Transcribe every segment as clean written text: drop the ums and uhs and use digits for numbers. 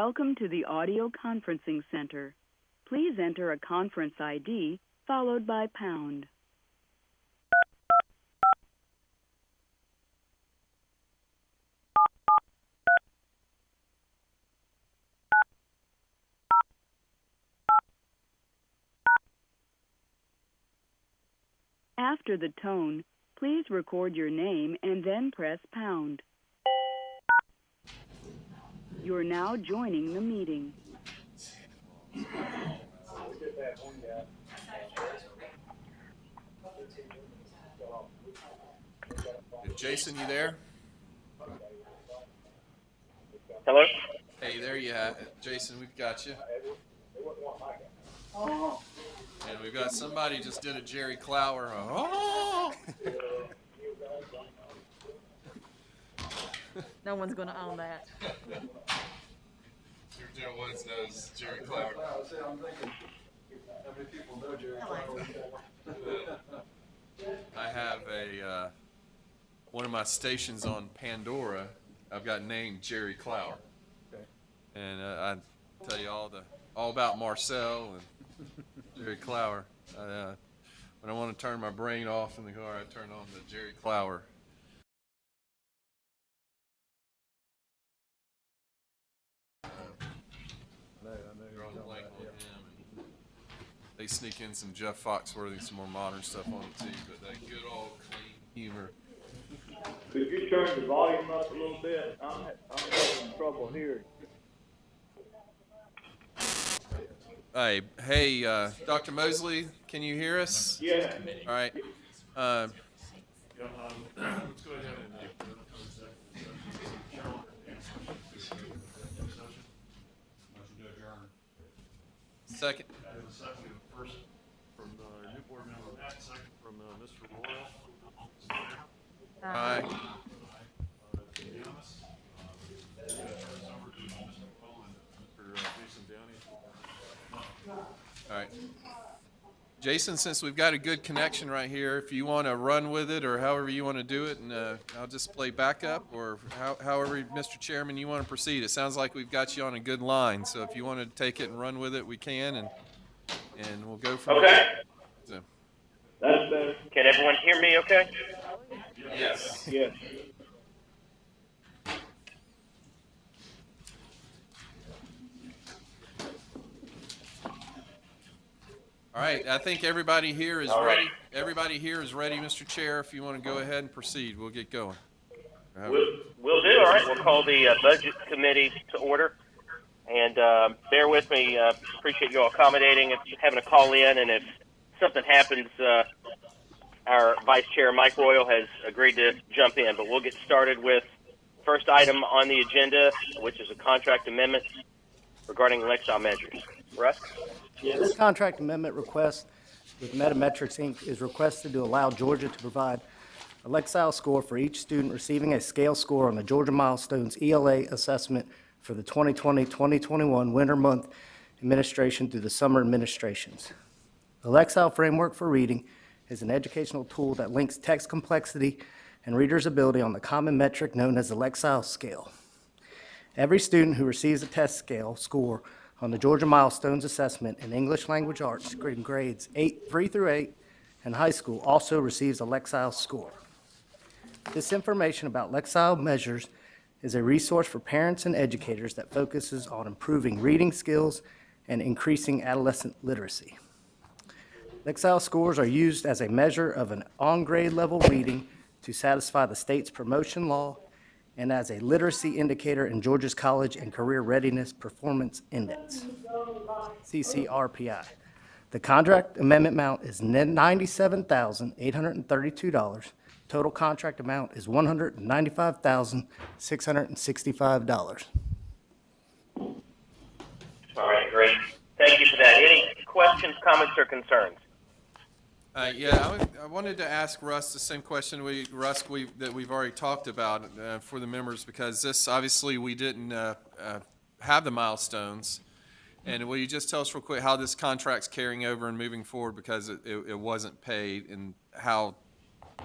Welcome to the audio conferencing center. Please enter a conference ID followed by pound. After the tone, please record your name and then press pound. You're now joining the meeting. Jason, you there? Hello? Hey, there you have it. Jason, we've got you. And we've got somebody just did a Jerry Clower. Oh! No one's going to own that. There was knows Jerry Clower. I'm thinking, how many people know Jerry Clower? I have a one of my stations on Pandora. I've got named Jerry Clower, Okay. and I tell you all about Marcel and Jerry Clower. When I want to turn my brain off in the car, I turn on the Jerry Clower. They sneak in some Jeff Foxworthy, some more modern stuff on it too, but that good old clean humor. Could you turn the volume up a little bit? I'm having trouble hearing. Hey, Dr. Mosley, can you hear us? Yeah. All right. Let's go ahead and motion to adjourn. Second. That is a second. First from new board member Matt, second from Mr. Royal. Aye. Unanimous. Turns over to Mr. Cole and Mr. Jason Downey. All right. Jason, since we've got a good connection right here, if you want to run with it or however you want to do it, and I'll just play backup, or however, Mr. Chairman, you want to proceed. It sounds like we've got you on a good line, so if you want to take it and run with it, we can, and we'll go from there. So. That's better. Can everyone hear me okay? Yes. Yes. All right, I think everybody here is All ready. right. Everybody here is ready, Mr. Chair. If you want to go ahead and proceed, we'll get going. We'll do. All right. We'll call the Budget Committee to order. And bear with me. Appreciate you all accommodating. If having a call in, and if something happens, our Vice Chair, Mike Royal, has agreed to jump in. But we'll get started with first item on the agenda, which is a contract amendment regarding Lexile measures. Russ? Yeah, this contract amendment request with Metametrics, Inc. is requested to allow Georgia to provide a Lexile score for each student receiving a scale score on the Georgia Milestones ELA assessment for the 2020-2021 winter month administration through the summer administrations. The Lexile framework for reading is an educational tool that links text complexity and readers' ability on the common metric known as the Lexile scale. Every student who receives a test scale score on the Georgia Milestones assessment in English Language Arts in grades 3 through 8 and high school also receives a Lexile score. This information about Lexile measures is a resource for parents and educators that focuses on improving reading skills and increasing adolescent literacy. Lexile scores are used as a measure of an on-grade level reading to satisfy the state's promotion law and as a literacy indicator in Georgia's College and Career Readiness Performance Index, CCRPI. The contract amendment amount is $97,832. Total contract amount is $195,665. All right, great. Thank you for that. Any questions, comments, or concerns? Yeah, I wanted to ask Russ the same question that we've already talked about for the members, because this, obviously, we didn't have the milestones. And will you just tell us real quick how this contract's carrying over and moving forward because it wasn't paid, and how,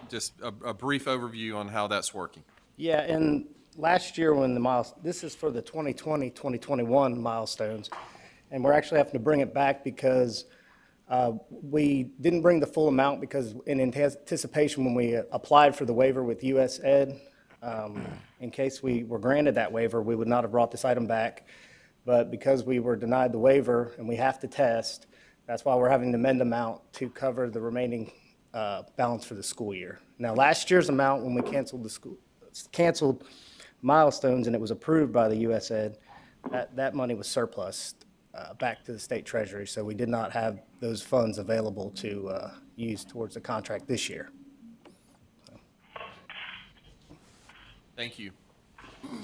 just a brief overview on how that's working? Yeah, and last year when this is for the 2020, 2021 milestones, and we're actually having to bring it back because we didn't bring the full amount because in anticipation when we applied for the waiver with US Ed, in case we were granted that waiver, we would not have brought this item back. But because we were denied the waiver and we have to test, that's why we're having to amend the amount to cover the remaining balance for the school year. Now, last year's amount, when we canceled milestones and it was approved by the US Ed, that money was surplus back to the state treasury, so we did not have those funds available to use towards the contract this year. Thank you. All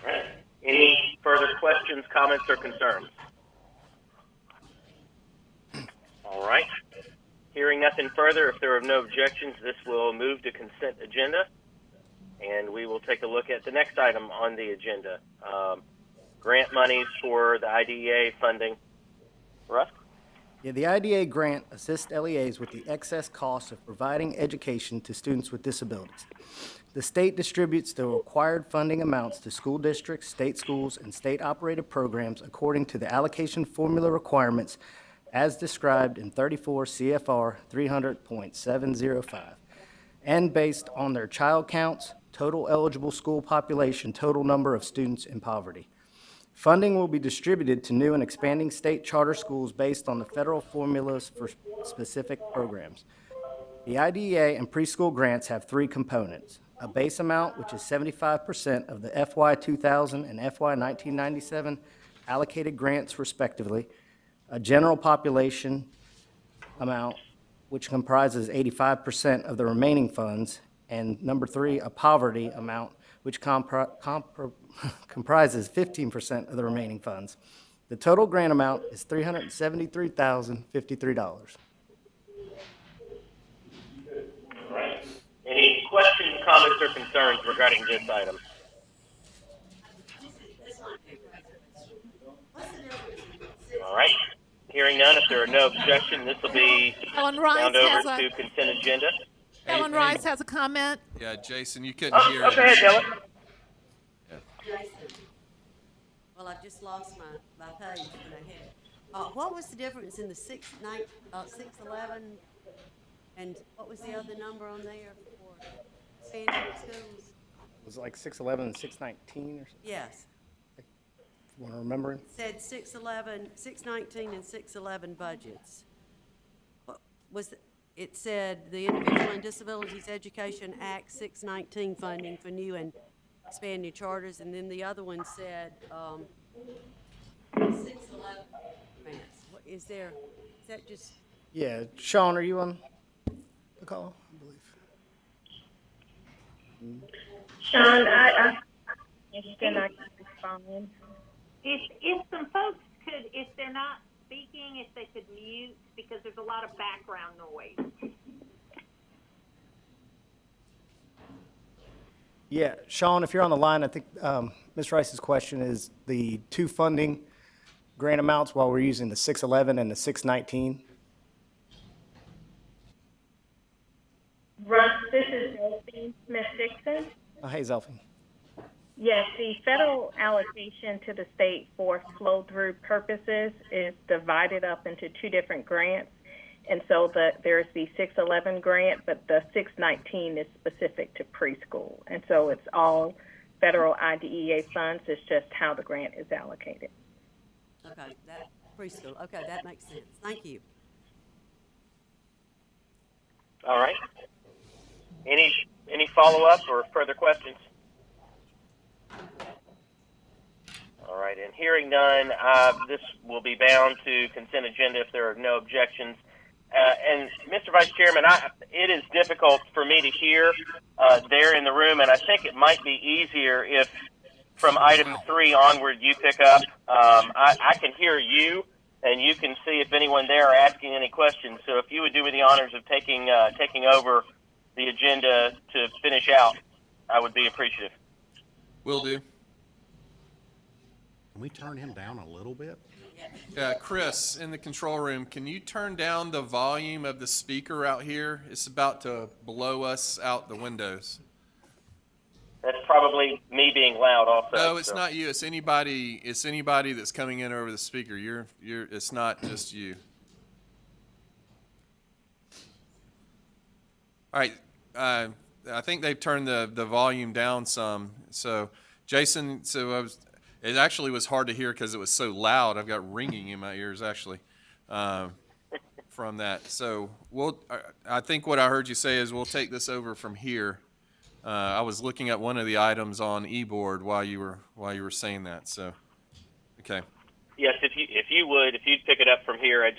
right. Any further questions, comments, or concerns? All right. Hearing nothing further, if there are no objections, this will move to consent agenda, and we will take a look at the next item on the agenda. Grant monies for the IDEA funding. Russ? Yeah, the IDA grant assists LEAs with the excess cost of providing education to students with disabilities. The state distributes the required funding amounts to school districts, state schools, and state-operated programs according to the allocation formula requirements as described in 34 CFR 300.705, and based on their child counts, total eligible school population, total number of students in poverty. Funding will be distributed to new and expanding state charter schools based on the federal formulas for specific programs. The IDEA and preschool grants have three components: a base amount, which is 75% of the FY 2000 and FY 1997 allocated grants respectively, a general population amount, which comprises 85% of the remaining funds, and number three, a poverty amount, which comprises 15% of the remaining funds. The total grant amount is $373,053. All right. Any questions, comments, or concerns regarding this item? All right. Hearing none, if there are no objections, this will be Ellen Rice bound over has to consent agenda. Ellen Rice has a comment. Yeah, Jason, you couldn't Oh, hear go ahead, Dylan. Well, I just lost my page when I had it. What was the difference in the 611, and what was the other number on there for expanding schools? Was it like 611 and 619 or something? Yes. Want to remember it? It said 611, 619 and 611 budgets. What was it said the Individual and Disabilities Education Act 619 funding for new and expanding charters, and then the other one said 611 grants. What is there? Is that just? Yeah, Sean, are you on the call? I believe. Sean, I can respond. If some folks could, if they're not speaking, if they could mute, because there's a lot of background noise. Yeah, Sean, if you're on the line, I think Ms. Rice's question is the two funding grant amounts while we're using the 611 and the 619. Russ, this is Delphine Smith Dixon. Oh, hey, Zelfie. Yes, the federal allocation to the state for flow-through purposes is divided up into two different grants. And so there's the 611 grant, but the 619 is specific to preschool. And so it's all federal IDEA funds. It's just how the grant is allocated. Okay, that preschool. Okay, that makes sense. Thank you. All right. Any follow-up or further questions? All right, and hearing none, this will be bound to consent agenda if there are no objections. And Mr. Vice Chairman, it is difficult for me to hear there in the room, and I think it might be easier if from item 3 onward you pick up. I can hear you, and you can see if anyone there are asking any questions. So if you would do me the honors of taking over the agenda to finish out, I would be appreciative. Will do. Can we turn him down a little bit? Chris, in the control room, can you turn down the volume of the speaker out here? It's about to blow us out the windows. That's probably me being loud also. No, it's so. not you. It's anybody. It's anybody that's coming in over the speaker. You're. It's not just you. All right. I think they've turned the volume down some. So, Jason. It actually was hard to hear because it was so loud. I've got ringing in my ears actually, from that. So I think what I heard you say is we'll take this over from here. I was looking at one of the items on eBoard while you were saying that. So, okay. Yes, if you'd pick it up from here,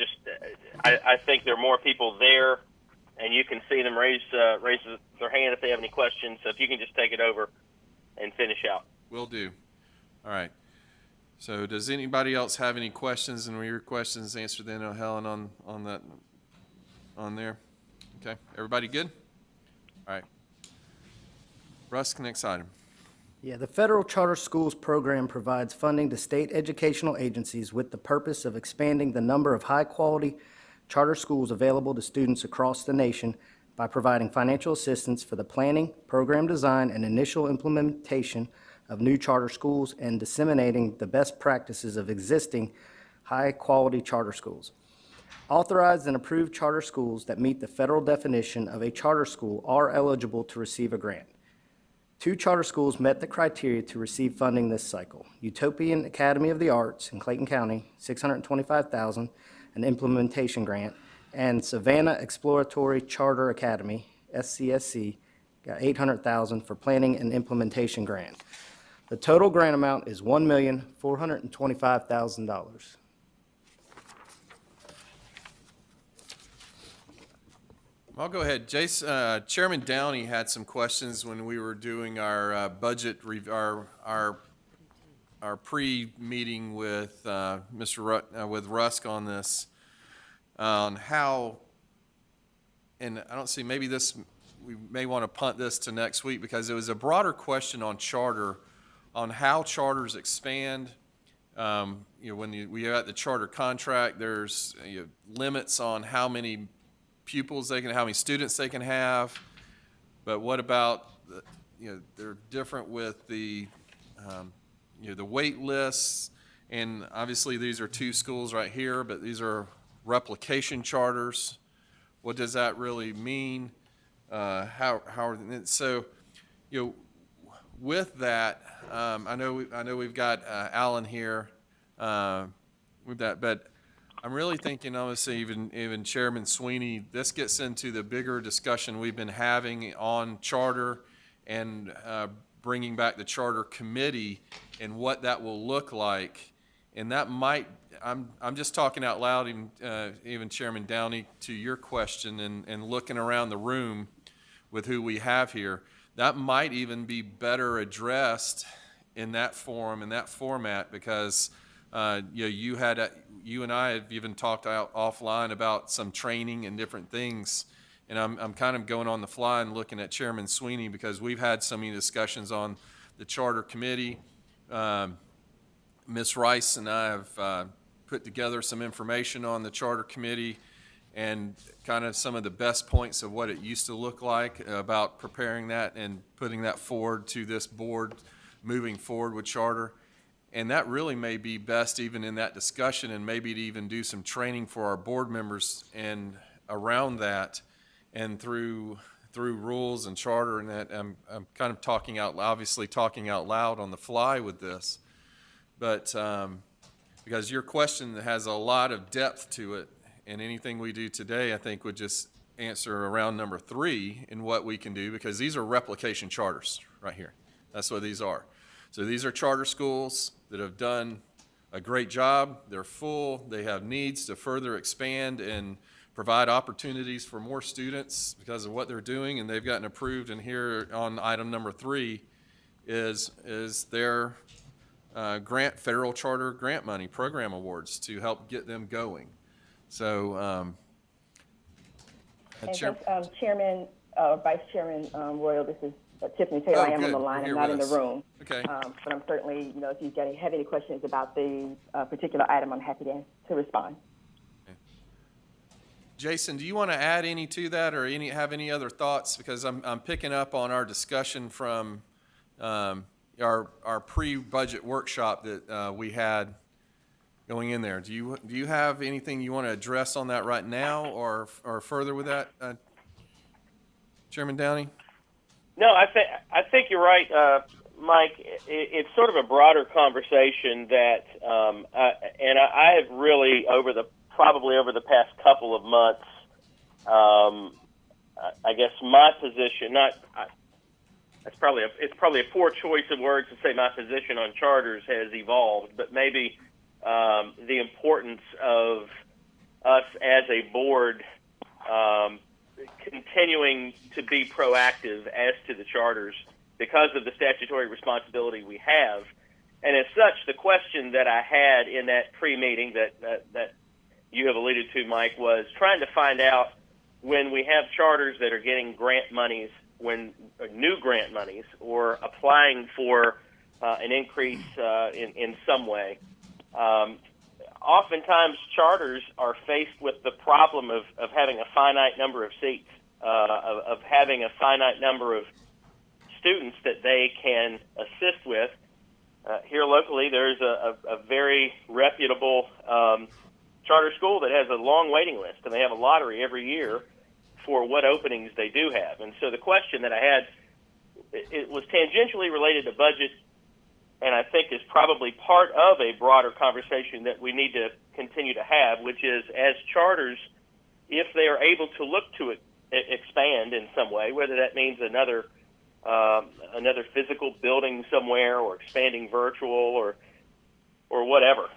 I think there are more people there, and you can see them raise their hand if they have any questions. So if you can just take it over and finish out. Will do. All right. So does anybody else have any questions? And were your questions answered then, Helen, on that on there? Okay. Everybody good? All right. Russ, next item. Yeah, the Federal Charter Schools Program provides funding to state educational agencies with the purpose of expanding the number of high-quality charter schools available to students across the nation by providing financial assistance for the planning, program design, and initial implementation of new charter schools and disseminating the best practices of existing high-quality charter schools. Authorized and approved charter schools that meet the federal definition of a charter school are eligible to receive a grant. 2 charter schools met the criteria to receive funding this cycle. Utopian Academy of the Arts in Clayton County, $625,000, an implementation grant, and Savannah Exploratory Charter Academy, SCSC, got $800,000 for planning and implementation grant. The total grant amount is $1,425,000. I'll go ahead. Chairman Downey had some questions when we were doing our budget, our pre-meeting with with Rusk on this, on how, and I don't see, maybe we may want to punt this to next week because it was a broader question on charter, on how charters expand. When we are at the charter contract, there's limits on how many pupils how many students they can have, but what about they're different with the the wait lists, and obviously these are 2 schools right here, but these are replication charters. What does that really mean? So with that, I know we've got Alan here with that, but I'm really thinking, obviously, even Chairman Sweeney, this gets into the bigger discussion we've been having on charter and bringing back the charter committee and what that will look like. And that might, I'm just talking out loud, even Chairman Downey, to your question and looking around the room with who we have here, that might even be better addressed in that forum, in that format, because you and I have even talked out offline about some training and different things, and I'm kind of going on the fly and looking at Chairman Sweeney because we've had so many discussions on the charter committee. Ms. Rice and I have put together some information on the charter committee and kind of some of the best points of what it used to look like about preparing that and putting that forward to this board moving forward with charter. And that really may be best even in that discussion, and maybe to even do some training for our board members and around that and through rules and charter. And that I'm kind of obviously talking out loud on the fly with this, but because your question has a lot of depth to it, and anything we do today, I think, would just answer around number 3 in what we can do, because these are replication charters right here. That's what these are. So these are charter schools that have done a great job. They're full. They have needs to further expand and provide opportunities for more students because of what they're doing, and they've gotten approved. And here on item number 3 is their federal charter grant money program awards to help get them going. So, Chairman, Vice Chairman Royal, this is Tiffany Taylor. I am on the line. I'm not in the room. Okay. But I'm certainly, if you have any questions about the particular item, I'm happy to respond. Okay. Jason, do you want to add any to that, or have any other thoughts? Because I'm picking up on our discussion from our pre-budget workshop that we had going in there. Do you have anything you want to address on that right now, or further with that, Chairman Downey? No, I think you're right, Mike. It's sort of a broader conversation that, and I have really probably over the past couple of months, I guess my position, it's probably a poor choice of words to say my position on charters has evolved, but maybe the importance of us as a board continuing to be proactive as to the charters because of the statutory responsibility we have. And as such, the question that I had in that pre-meeting that you have alluded to, Mike, was trying to find out when we have charters that are getting grant monies, new grant monies, or applying for an increase in some way. Oftentimes, charters are faced with the problem of having a finite number of seats, of having a finite number of students that they can assist with. Here locally, there's a very reputable charter school that has a long waiting list, and they have a lottery every year for what openings they do have. And so the question that I had, it was tangentially related to budget, and I think is probably part of a broader conversation that we need to continue to have, which is as charters, if they are able to look to expand in some way, whether that means another physical building somewhere or expanding virtual or whatever.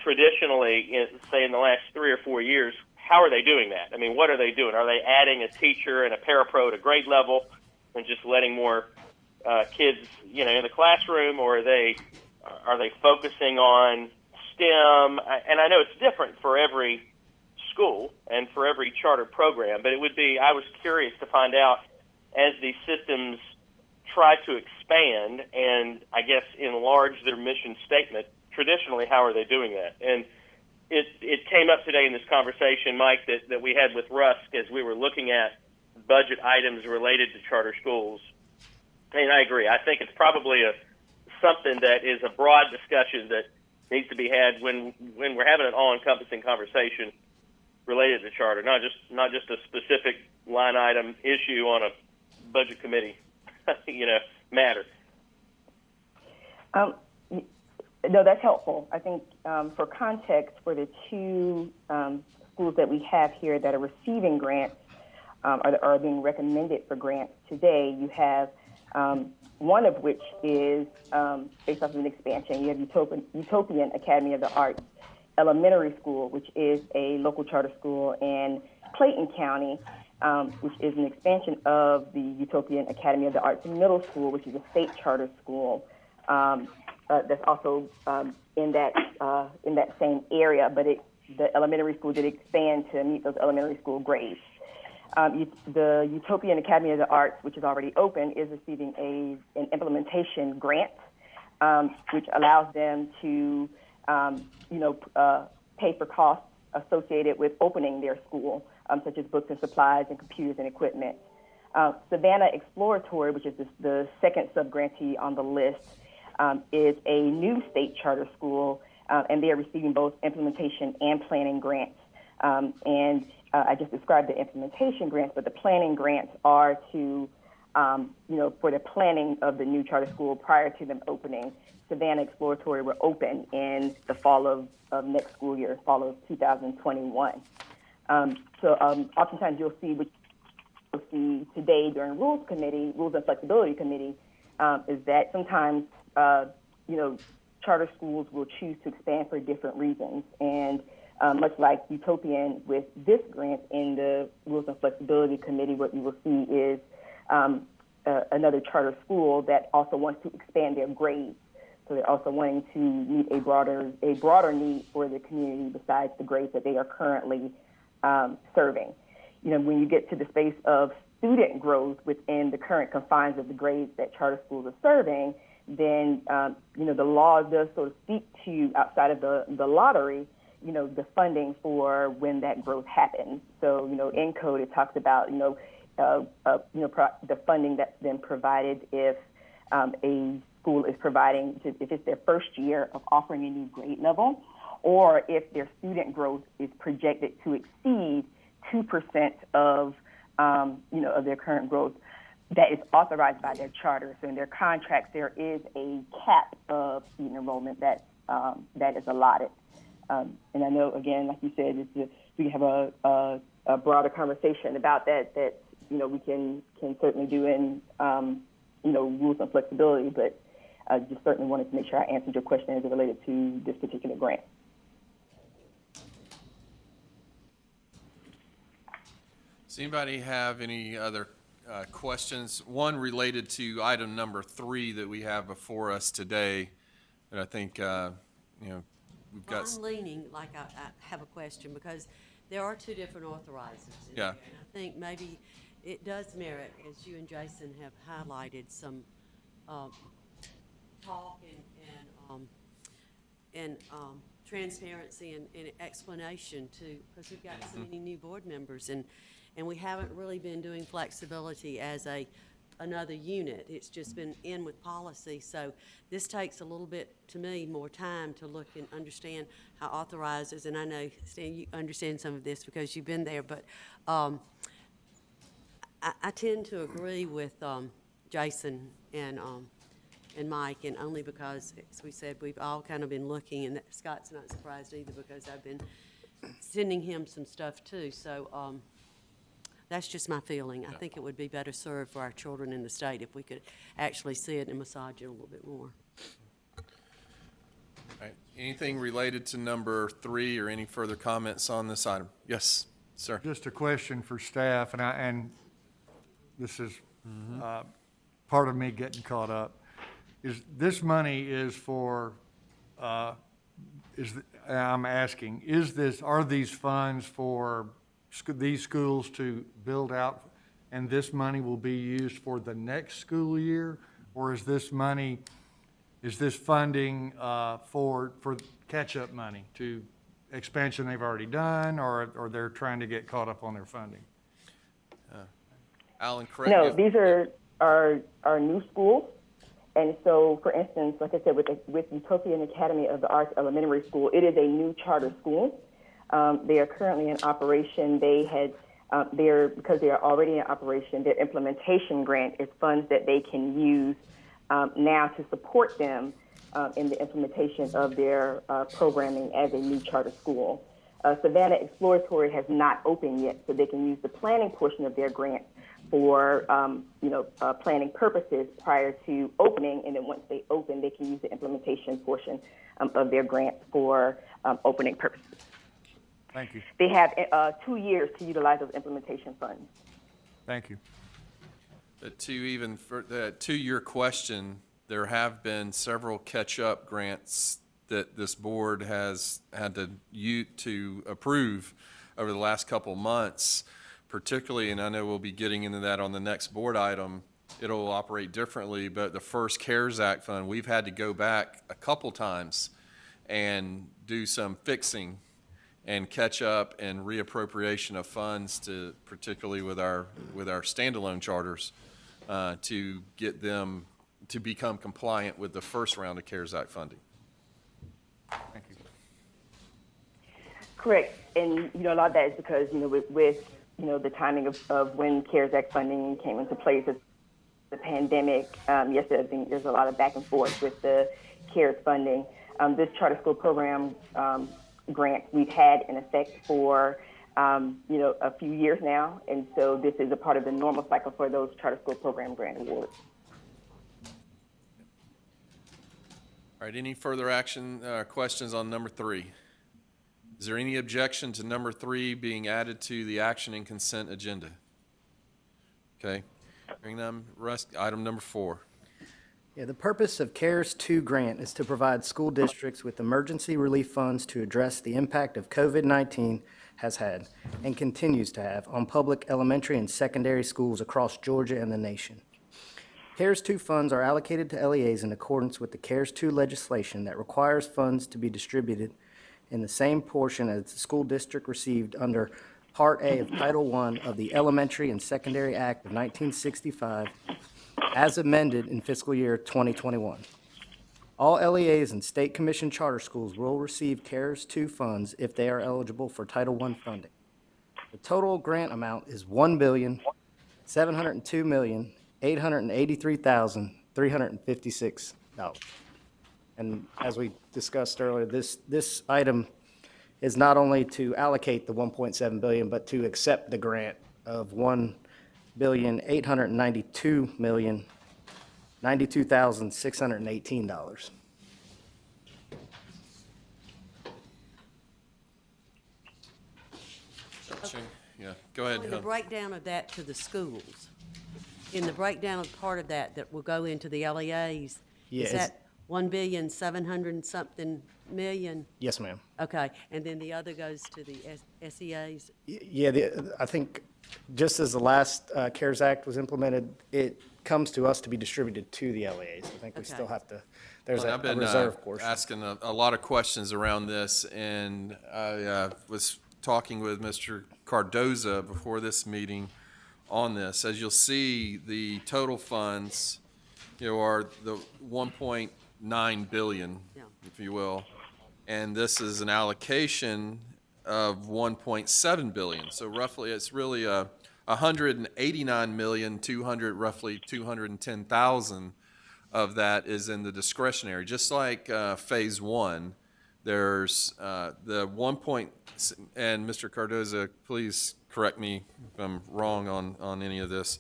Traditionally, say in the last 3 or 4 years, how are they doing that? I mean, what are they doing? Are they adding a teacher and a parapro to grade level and just letting more kids, in the classroom, or are they focusing on STEM? And I know it's different for every school and for every charter program, but I was curious to find out, as these systems try to expand and, I guess, enlarge their mission statement, traditionally, how are they doing that? And it came up today in this conversation, Mike, that we had with Rusk as we were looking at budget items related to charter schools. And I agree. I think it's probably something that is a broad discussion that needs to be had when we're having an all-encompassing conversation related to charter, not just a specific line item issue on a budget committee, matter. No, that's helpful. I think for context, for the two schools that we have here that are receiving grants are being recommended for grants today, you have one of which is based off of an expansion. You have Utopian Academy of the Arts Elementary School, which is a local charter school in Clayton County, which is an expansion of the Utopian Academy of the Arts Middle School, which is a state charter school. That's also in that same area, but the elementary school did expand to meet those elementary school grades. The Utopian Academy of the Arts, which is already open, is receiving an implementation grant, which allows them to, pay for costs associated with opening their school, such as books and supplies and computers and equipment. Savannah Exploratory, which is the second sub-grantee on the list, is a new state charter school, and they are receiving both implementation and planning grants. I just described the implementation grants, but the planning grants are to, for the planning of the new charter school prior to them opening. Savannah Exploratory will open in the fall of next school year, fall of 2021. Oftentimes you'll see today during Rules and Flexibility Committee, is that sometimes charter schools will choose to expand for different reasons. And much like Utopian with this grant in the Rules and Flexibility Committee, what you will see is another charter school that also wants to expand their grades. So they're also wanting to meet a broader need for the community besides the grades that they are currently serving. When you get to the space of student growth within the current confines of the grades that charter schools are serving, then the law does sort of speak to, outside of the lottery, the funding for when that growth happens. So in code it talks about the funding that's been provided if a school is providing, if it's their first year of offering a new grade level, or if their student growth is projected to exceed 2% of, of their current growth, that is authorized by their charter. So in their contracts, there is a cap of student enrollment that is allotted. And I know, again, like you said, we have a broader conversation about that we can certainly do in rules and flexibility, but I just certainly wanted to make sure I answered your question as it related to this particular grant. Does anybody have any other questions? One related to item number 3 that we have before us today, that I think we've got. I'm leaning like I have a question because there are 2 different authorizers. Yeah. And I think maybe it does merit, as you and Jason have highlighted, some talk and transparency and explanation too, because we've got so many new board members and we haven't really been doing flexibility as another unit. It's just been in with policy. So this takes a little bit, to me, more time to look and understand how authorizers, and I know, Stan, you understand some of this because you've been there, but I tend to agree with Jason and Mike, and only because, as we said, we've all kind of been looking, and Scott's not surprised either because I've been sending him some stuff too. So that's just my feeling. I think it would be better served for our children in the state if we could actually see it and massage it a little bit more. All right. Anything related to number 3 or any further comments on this item? Yes, sir. Just a question for staff, and this is part of me getting caught up. Is this money is for? I'm asking, are these funds for these schools to build out, and this money will be used for the next school year, or is this funding for catch-up money to expansion they've already done, or they're trying to get caught up on their funding? Alan, correct? No, these are new schools. And so, for instance, like I said, with Utopian Academy of the Arts Elementary School, it is a new charter school. They are currently in operation. Because they are already in operation, their implementation grant is funds that they can use now to support them in the implementation of their programming as a new charter school. Savannah Exploratory has not opened yet, so they can use the planning portion of their grant for planning purposes prior to opening, and then once they open, they can use the implementation portion of their grant for opening purposes. Thank you. They have 2 years to utilize those implementation funds. Thank you. To your question, there have been several catch-up grants that this board has had to approve over the last couple months, particularly, and I know we'll be getting into that on the next board item. It'll operate differently, but the first CARES Act fund, we've had to go back a couple times and do some fixing and catch up and reappropriation of funds to, particularly with our standalone charters, to get them to become compliant with the first round of CARES Act funding. Thank you. Correct, and a lot of that is because with the timing of when CARES Act funding came into place, the pandemic. Yes, I think there's a lot of back and forth with the CARES funding. This charter school program grant we've had in effect for a few years now, and so this is a part of the normal cycle for those charter school program grant awards. All right, any further questions on number 3? Is there any objection to number 3 being added to the action and consent agenda? Okay, hearing none, item number 4. Yeah, the purpose of CARES 2 grant is to provide school districts with emergency relief funds to address the impact of COVID-19 has had and continues to have on public elementary and secondary schools across Georgia and the nation. CARES 2 funds are allocated to LEAs in accordance with the CARES 2 legislation that requires funds to be distributed in the same portion as the school district received under Part A of Title I of the Elementary and Secondary Act of 1965 as amended in fiscal year 2021. All LEAs and state commission charter schools will receive CARES 2 funds if they are eligible for Title I funding. The total grant amount is $1,702,883,356. And as we discussed earlier, this item is not only to allocate the $1.7 billion, but to accept the grant of $1,892,092,618. Yeah, go ahead. In the breakdown of that to the schools, in the breakdown of part of that will go into the LEAs, Yeah, is that 1,700,000 and something million? Yes, ma'am. Okay, and then the other goes to the SEAs? Yeah, I think just as the last CARES Act was implemented, it comes to us to be distributed to the LEAs. I think we still have to, there's I've been reserve portion. asking a lot of questions around this, and I was talking with Mr. Cardoza before this meeting on this. As you'll see, the total funds, are the 1.9 billion, if you will, and this is an allocation of 1.7 billion. So roughly, it's really 189,200,000, roughly 210,000 of that is in the discretionary. Just like phase one, there's the 1 point, and Mr. Cardoza, please correct me if I'm wrong on any of this.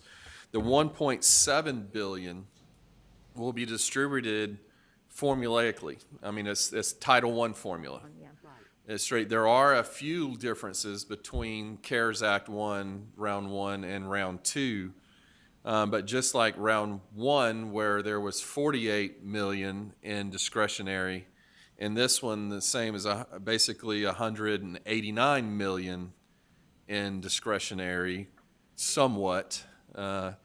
The 1.7 billion will be distributed formulaically. I mean, it's Title I formula. It's straight. There are a few differences between CARES Act 1, Round 1, and Round 2. But just like Round 1, where there was 48 million in discretionary, in this one, the same as basically 189 million in discretionary, somewhat, to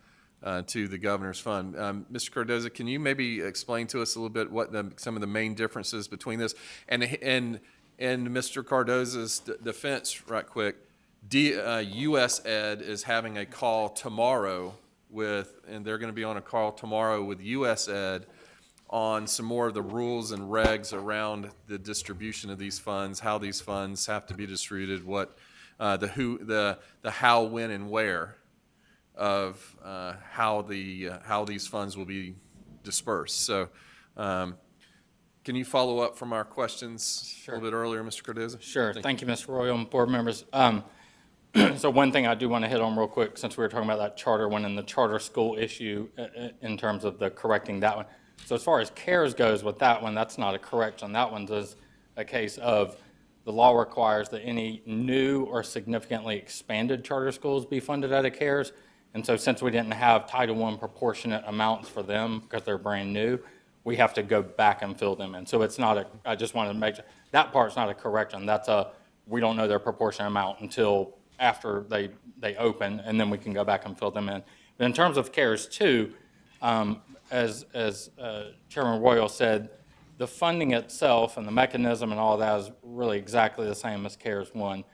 the governor's fund. Mr. Cardoza, can you maybe explain to us a little bit what some of the main differences between this? And Mr. Cardoza's defense, right quick, US Ed is having a call tomorrow and they're going to be on a call tomorrow with US Ed on some more of the rules and regs around the distribution of these funds, how these funds have to be distributed, what the how, when, and where of how these funds will be dispersed. So, can you follow up from our questions a little bit earlier, Mr. Cardoza? Sure. Thank you, Mr. Royal and board members. So one thing I do want to hit on real quick, since we were talking about that charter one and the charter school issue in terms of the correcting that one. So as far as CARES goes with that one, that's not a correction. That one's is a case of the law requires that any new or significantly expanded charter schools be funded out of CARES. And so since we didn't have Title I proportionate amounts for them because they're brand new, we have to go back and fill them in. So it's not I just wanted to make sure, that part's not a correction. That's we don't know their proportionate amount until after they open, and then we can go back and fill them in. But in terms of CARES 2, as Chairman Royal said, the funding itself and the mechanism and all that is really exactly the same as CARES 1.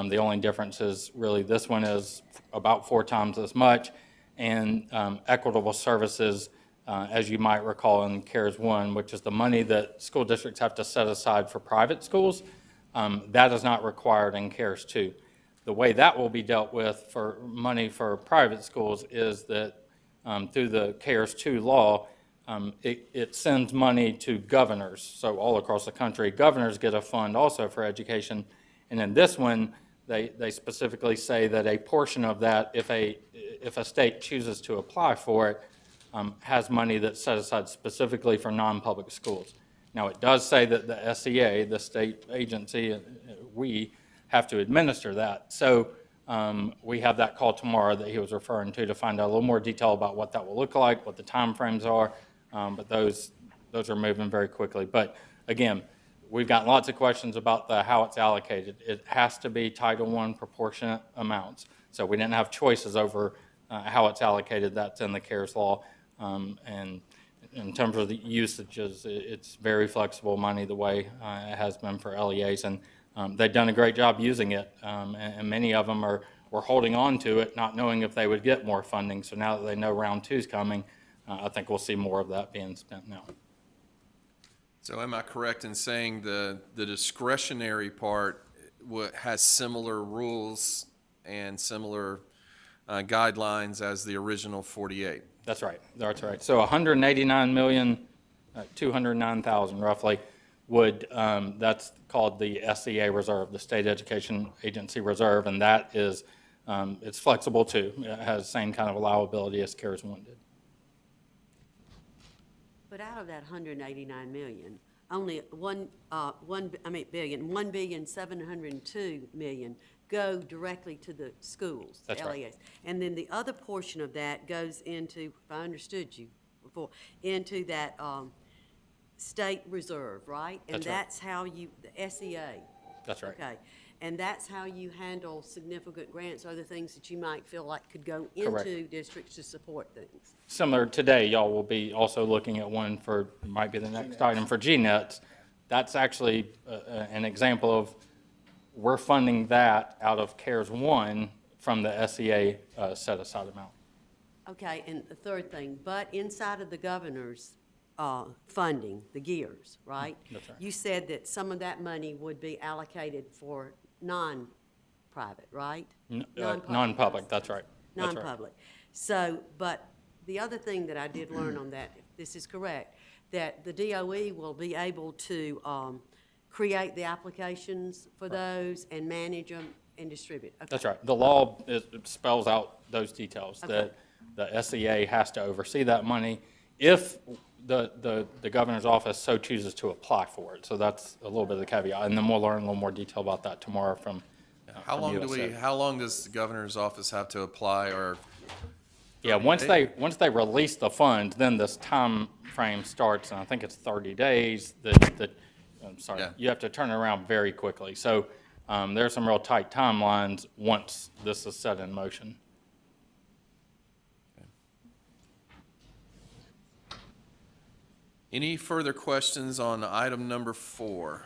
The only difference is really this one is about 4 times as much, and equitable services, as you might recall in CARES 1, which is the money that school districts have to set aside for private schools, that is not required in CARES 2. The way that will be dealt with for money for private schools is that through the CARES 2 law, it sends money to governors. So all across the country, governors get a fund also for education. And in this one, they specifically say that a portion of that, if a state chooses to apply for it, has money that's set aside specifically for non-public schools. Now, it does say that the SEA, the state agency, we have to administer that. So we have that call tomorrow that he was referring to find out a little more detail about what that will look like, what the timeframes are. But those are moving very quickly. But again, we've got lots of questions about how it's allocated. It has to be Title I proportionate amounts. So we didn't have choices over how it's allocated. That's in the CARES law. And in terms of the usages, it's very flexible money the way it has been for LEAs. And they've done a great job using it. And many of them were holding on to it, not knowing if they would get more funding. So now that they know round 2 is coming, I think we'll see more of that being spent now. So am I correct in saying the discretionary part has similar rules and similar guidelines as the original 48? That's right. That's right. So 189,209,000 roughly would, that's called the SEA reserve, the State Education Agency Reserve, and that is, it's flexible too. It has the same kind of allowability as CARES 1 did. But out of that 189 million, only $1,702,000,000 go directly to the schools, the That's right. LEAs. And then the other portion of that goes into, if I understood you before, into that state reserve, right? And That's right. that's how you, the SEA. That's right. Okay. And that's how you handle significant grants or the things that you might feel like could go Correct. into districts to support things. Similar today, y'all will be also looking at one for, might be the next item for GNETs. That's actually an example of, we're funding that out of CARES 1 from the SEA set-aside amount. Okay, and the third thing, but inside of the governor's funding, the gears, right? That's right. You said that some of that money would be allocated for non-private, right? Non-public, that's right. That's right. Non-public. So, but the other thing that I did learn on that, if this is correct, that the DOE will be able to create the applications for those and manage them and distribute. Okay. That's right. The law spells out those details, Okay. that the SEA has to oversee that money if the governor's office so chooses to apply for it. So that's a little bit of the caveat, and then we'll learn a little more detail about that tomorrow from How long USAID. how long does the governor's office have to apply, or? Yeah, once they release the funds, then this time frame starts, and I think it's 30 days. I'm sorry, Yeah. you have to turn it around very quickly. So there's some real tight timelines once this is set in motion. Any further questions on item number 4?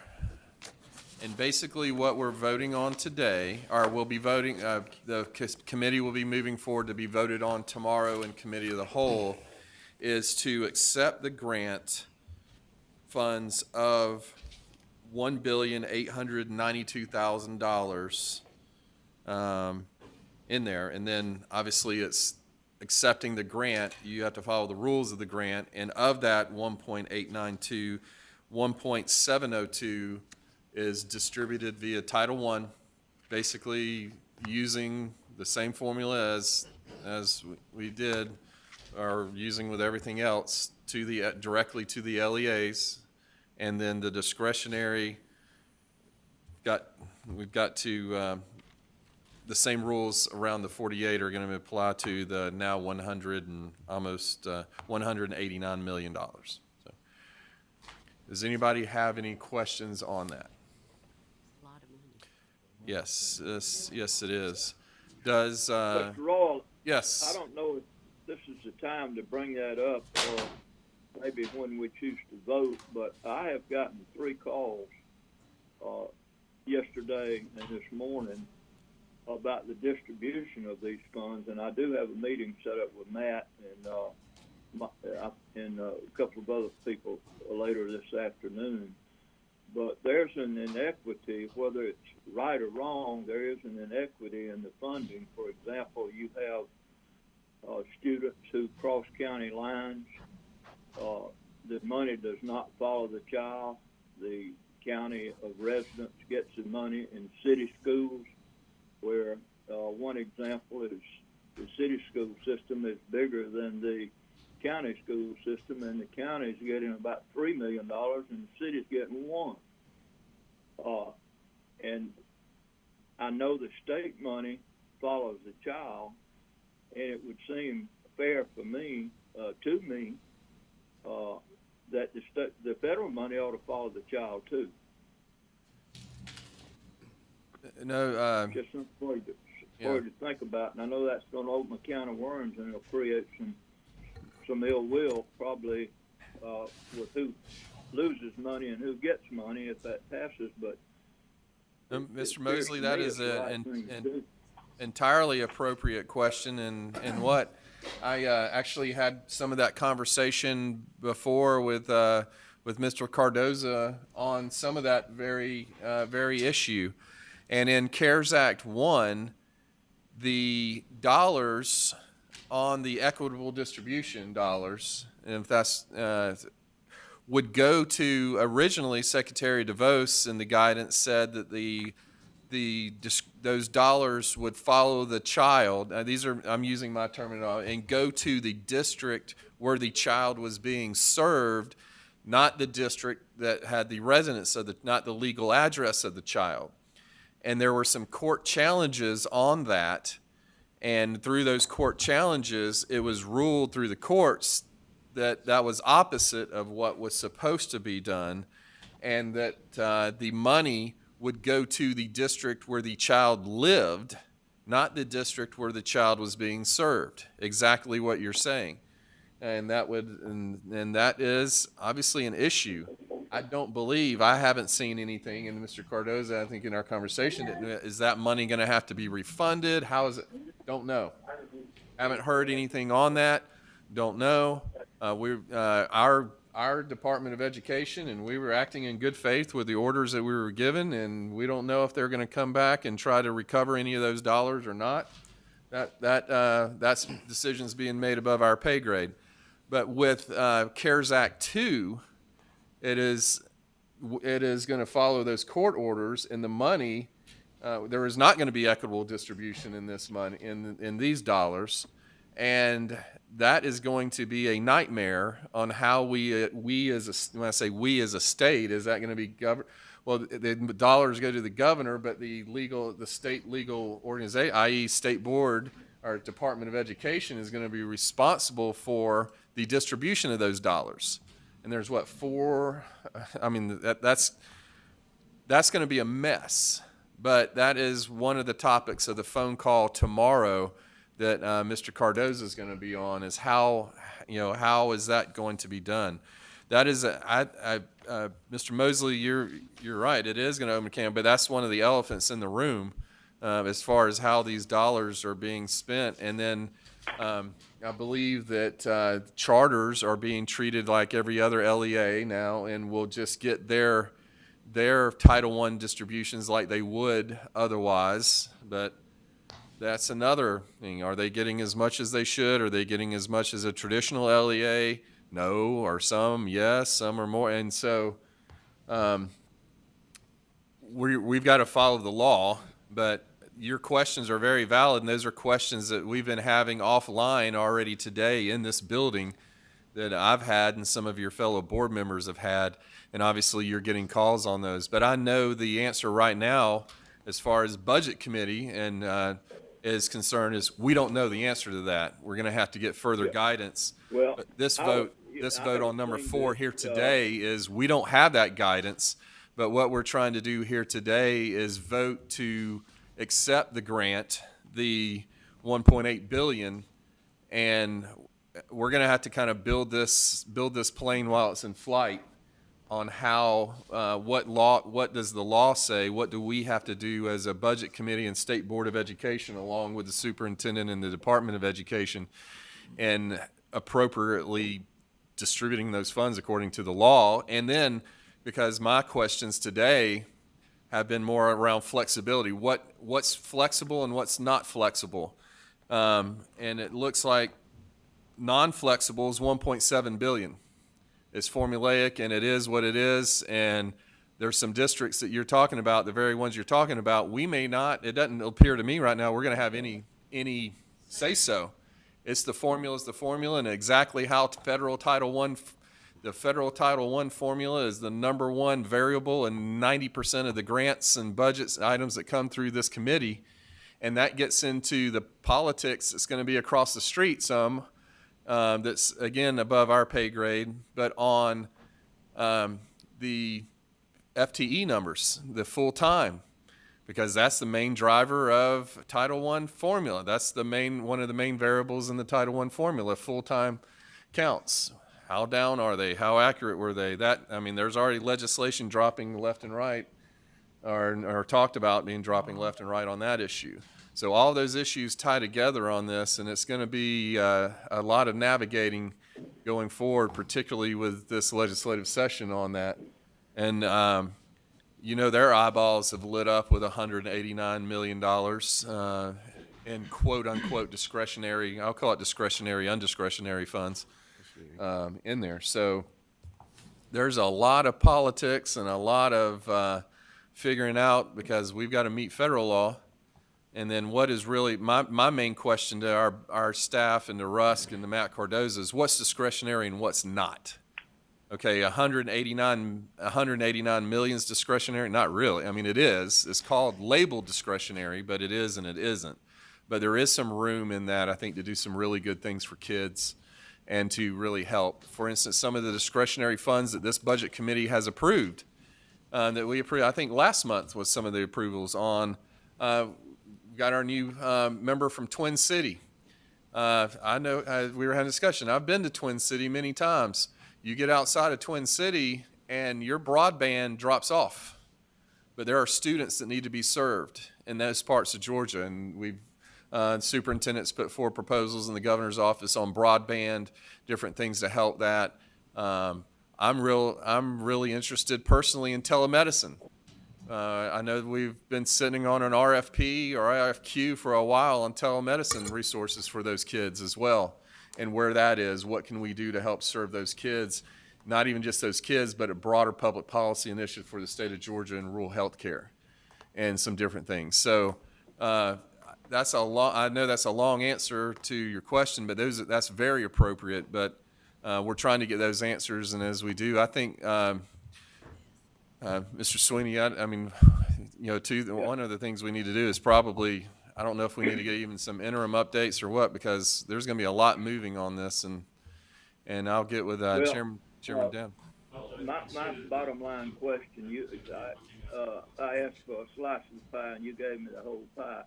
And basically what we're voting on today, or we'll be voting, the committee will be moving forward to be voted on tomorrow in committee of the whole, is to accept the grant funds of $1,892,000 in there. And then obviously it's accepting the grant, you have to follow the rules of the grant, and of that 1.892, 1.702 is distributed via Title I, basically using the same formula as we did, or using with everything else, to the directly to the LEAs, and then the discretionary we've got to the same rules around the 48 are going to apply to the now $189 million. So, does anybody have any questions on that? A lot of money. Yes, yes, it is. Does Mr. Royal, yes? I don't know if this is the time to bring that up, or maybe when we choose to vote, but I have gotten 3 calls yesterday and this morning about the distribution of these funds, and I do have a meeting set up with Matt and a couple of other people later this afternoon. But there's an inequity, whether it's right or wrong, there is an inequity in the funding. For example, you have students who cross county lines. The money does not follow the child. The county of residence gets the money in city schools, where one example is the city school system is bigger than the county school system, and the county's getting about $3 million, and the city's getting $1 million. And I know the state money follows the child, and it would seem fair for me, that the federal money ought to follow the child too. No, Just something for you to think about, and I know that's going to open a can of worms, and it'll create some ill will, probably with who loses money and who gets money if that passes. But Mr. Mosley, that is an entirely appropriate question, and what I actually had some of that conversation before with Mr. Cardoza on some of that very issue. And in CARES Act 1, the dollars on the equitable distribution dollars, and if that's would go to, originally Secretary DeVos in the guidance said that those dollars would follow the child. I'm using my terminology, and go to the district where the child was being served, not the district that had the residence not the legal address of the child. And there were some court challenges on that. And through those court challenges, it was ruled through the courts that that was opposite of what was supposed to be done, and that the money would go to the district where the child lived, not the district where the child was being served. Exactly what you're saying. And that is obviously an issue. I haven't seen anything, and Mr. Cardoza, I think in our conversation, is that money going to have to be refunded? How is it? Don't know. Haven't heard anything on that. Don't know. Our Department of Education, and we were acting in good faith with the orders that we were given, and we don't know if they're going to come back and try to recover any of those dollars or not. That's decisions being made above our pay grade. But with CARES Act 2, it is going to follow those court orders, and the money, there is not going to be equitable distribution in this money, in these dollars, and that is going to be a nightmare on how when I say we as a state, is that going to be governed? Well, the dollars go to the governor, but the state legal organization, i.e. State Board or Department of Education, is going to be responsible for the distribution of those dollars. And there's four? I mean, that's going to be a mess. But that is one of the topics of the phone call tomorrow that Mr. Cardoza is going to be on, is how is that going to be done? That is, Mr. Mosley, you're right. It is going to open a can, but that's one of the elephants in the room as far as how these dollars are being spent. And then I believe that charters are being treated like every other LEA now, and will just get their Title I distributions like they would otherwise. But that's another thing. Are they getting as much as they should? Are they getting as much as a traditional LEA? No. Or some, yes, some are more. And so we've got to follow the law. But your questions are very valid, and those are questions that we've been having offline already today in this building that I've had and some of your fellow board members have had, and obviously you're getting calls on those. But I know the answer right now, as far as Budget Committee and is concerned, is we don't know the answer to that. We're going to have to get further guidance. Well, but this vote on number 4 here today is we don't have that guidance, but what we're trying to do here today is vote to accept the grant, the $1.8 billion, and we're going to have to kind of build this plane while it's in flight on how what does the law say, what do we have to do as a Budget Committee and State Board of Education, along with the superintendent and the Department of Education, and appropriately distributing those funds according to the law. And then, because my questions today have been more around flexibility, what's flexible and what's not flexible, and it looks like non-flexible is $1.7 billion. It's formulaic, and it is what it is, and there's some districts that you're talking about, the very ones you're talking about, we may not, it doesn't appear to me right now we're going to have any say-so. It's the formula, and exactly how the federal Title I formula is the number one variable in 90% of the grants and budgets items that come through this committee, and that gets into the politics that's going to be across the street some, that's, again, above our pay grade, but on the FTE numbers, the full-time, because that's the main driver of Title I formula. That's one of the main variables in the Title I formula, full-time counts. How down are they? How accurate were they? There's already legislation dropping left and right, or talked about dropping left and right on that issue. So all those issues tie together on this, and it's going to be a lot of navigating going forward, particularly with this legislative session on that. And, their eyeballs have lit up with $189 million in quote-unquote discretionary, I'll call it discretionary, undiscretionary funds in there. So there's a lot of politics and a lot of figuring out, because we've got to meet federal law. And then what is really, my main question to our staff and to Rusk and to Matt Cardoza is what's discretionary and what's not? Okay, 189 million is discretionary? Not really. I mean, it is. It's called labeled discretionary, but it is and it isn't. But there is some room in that, I think, to do some really good things for kids and to really help. For instance, some of the discretionary funds that this budget committee has approved, that we approved, I think last month was some of the approvals on, we got our new member from Twin City. I know we were having a discussion. I've been to Twin City many times. You get outside of Twin City and your broadband drops off. But there are students that need to be served in those parts of Georgia. And we've, superintendents put forward proposals in the governor's office on broadband, different things to help that. I'm really interested personally in telemedicine. I know we've been sitting on an RFP or RFQ for a while on telemedicine resources for those kids as well, and where that is, what can we do to help serve those kids, not even just those kids, but a broader public policy initiative for the state of Georgia and rural health care and some different things. So I know that's a long answer to your question, but that's very appropriate, but we're trying to get those answers, and as we do, I think Mr. Sweeney, one of the things we need to do is probably, I don't know if we need to get even some interim updates or what, because there's going to be a lot moving on this, and I'll get with Chairman Down. My bottom line question, I asked for a slice of the pie and you gave me the whole pie.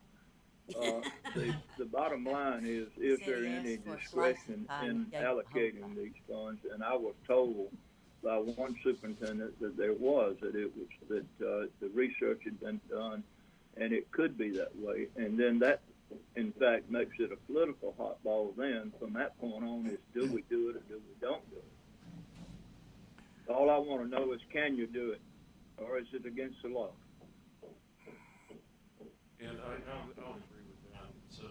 The bottom line is there any discretion in allocating these funds? And I was told by one superintendent that there was, that the research had been done and it could be that way. And then that, in fact, makes it a political hot ball then. From that point on is, do we do it or do we don't do it? All I want to know is, can you do it, or is it against the law? And I'll agree with that. So,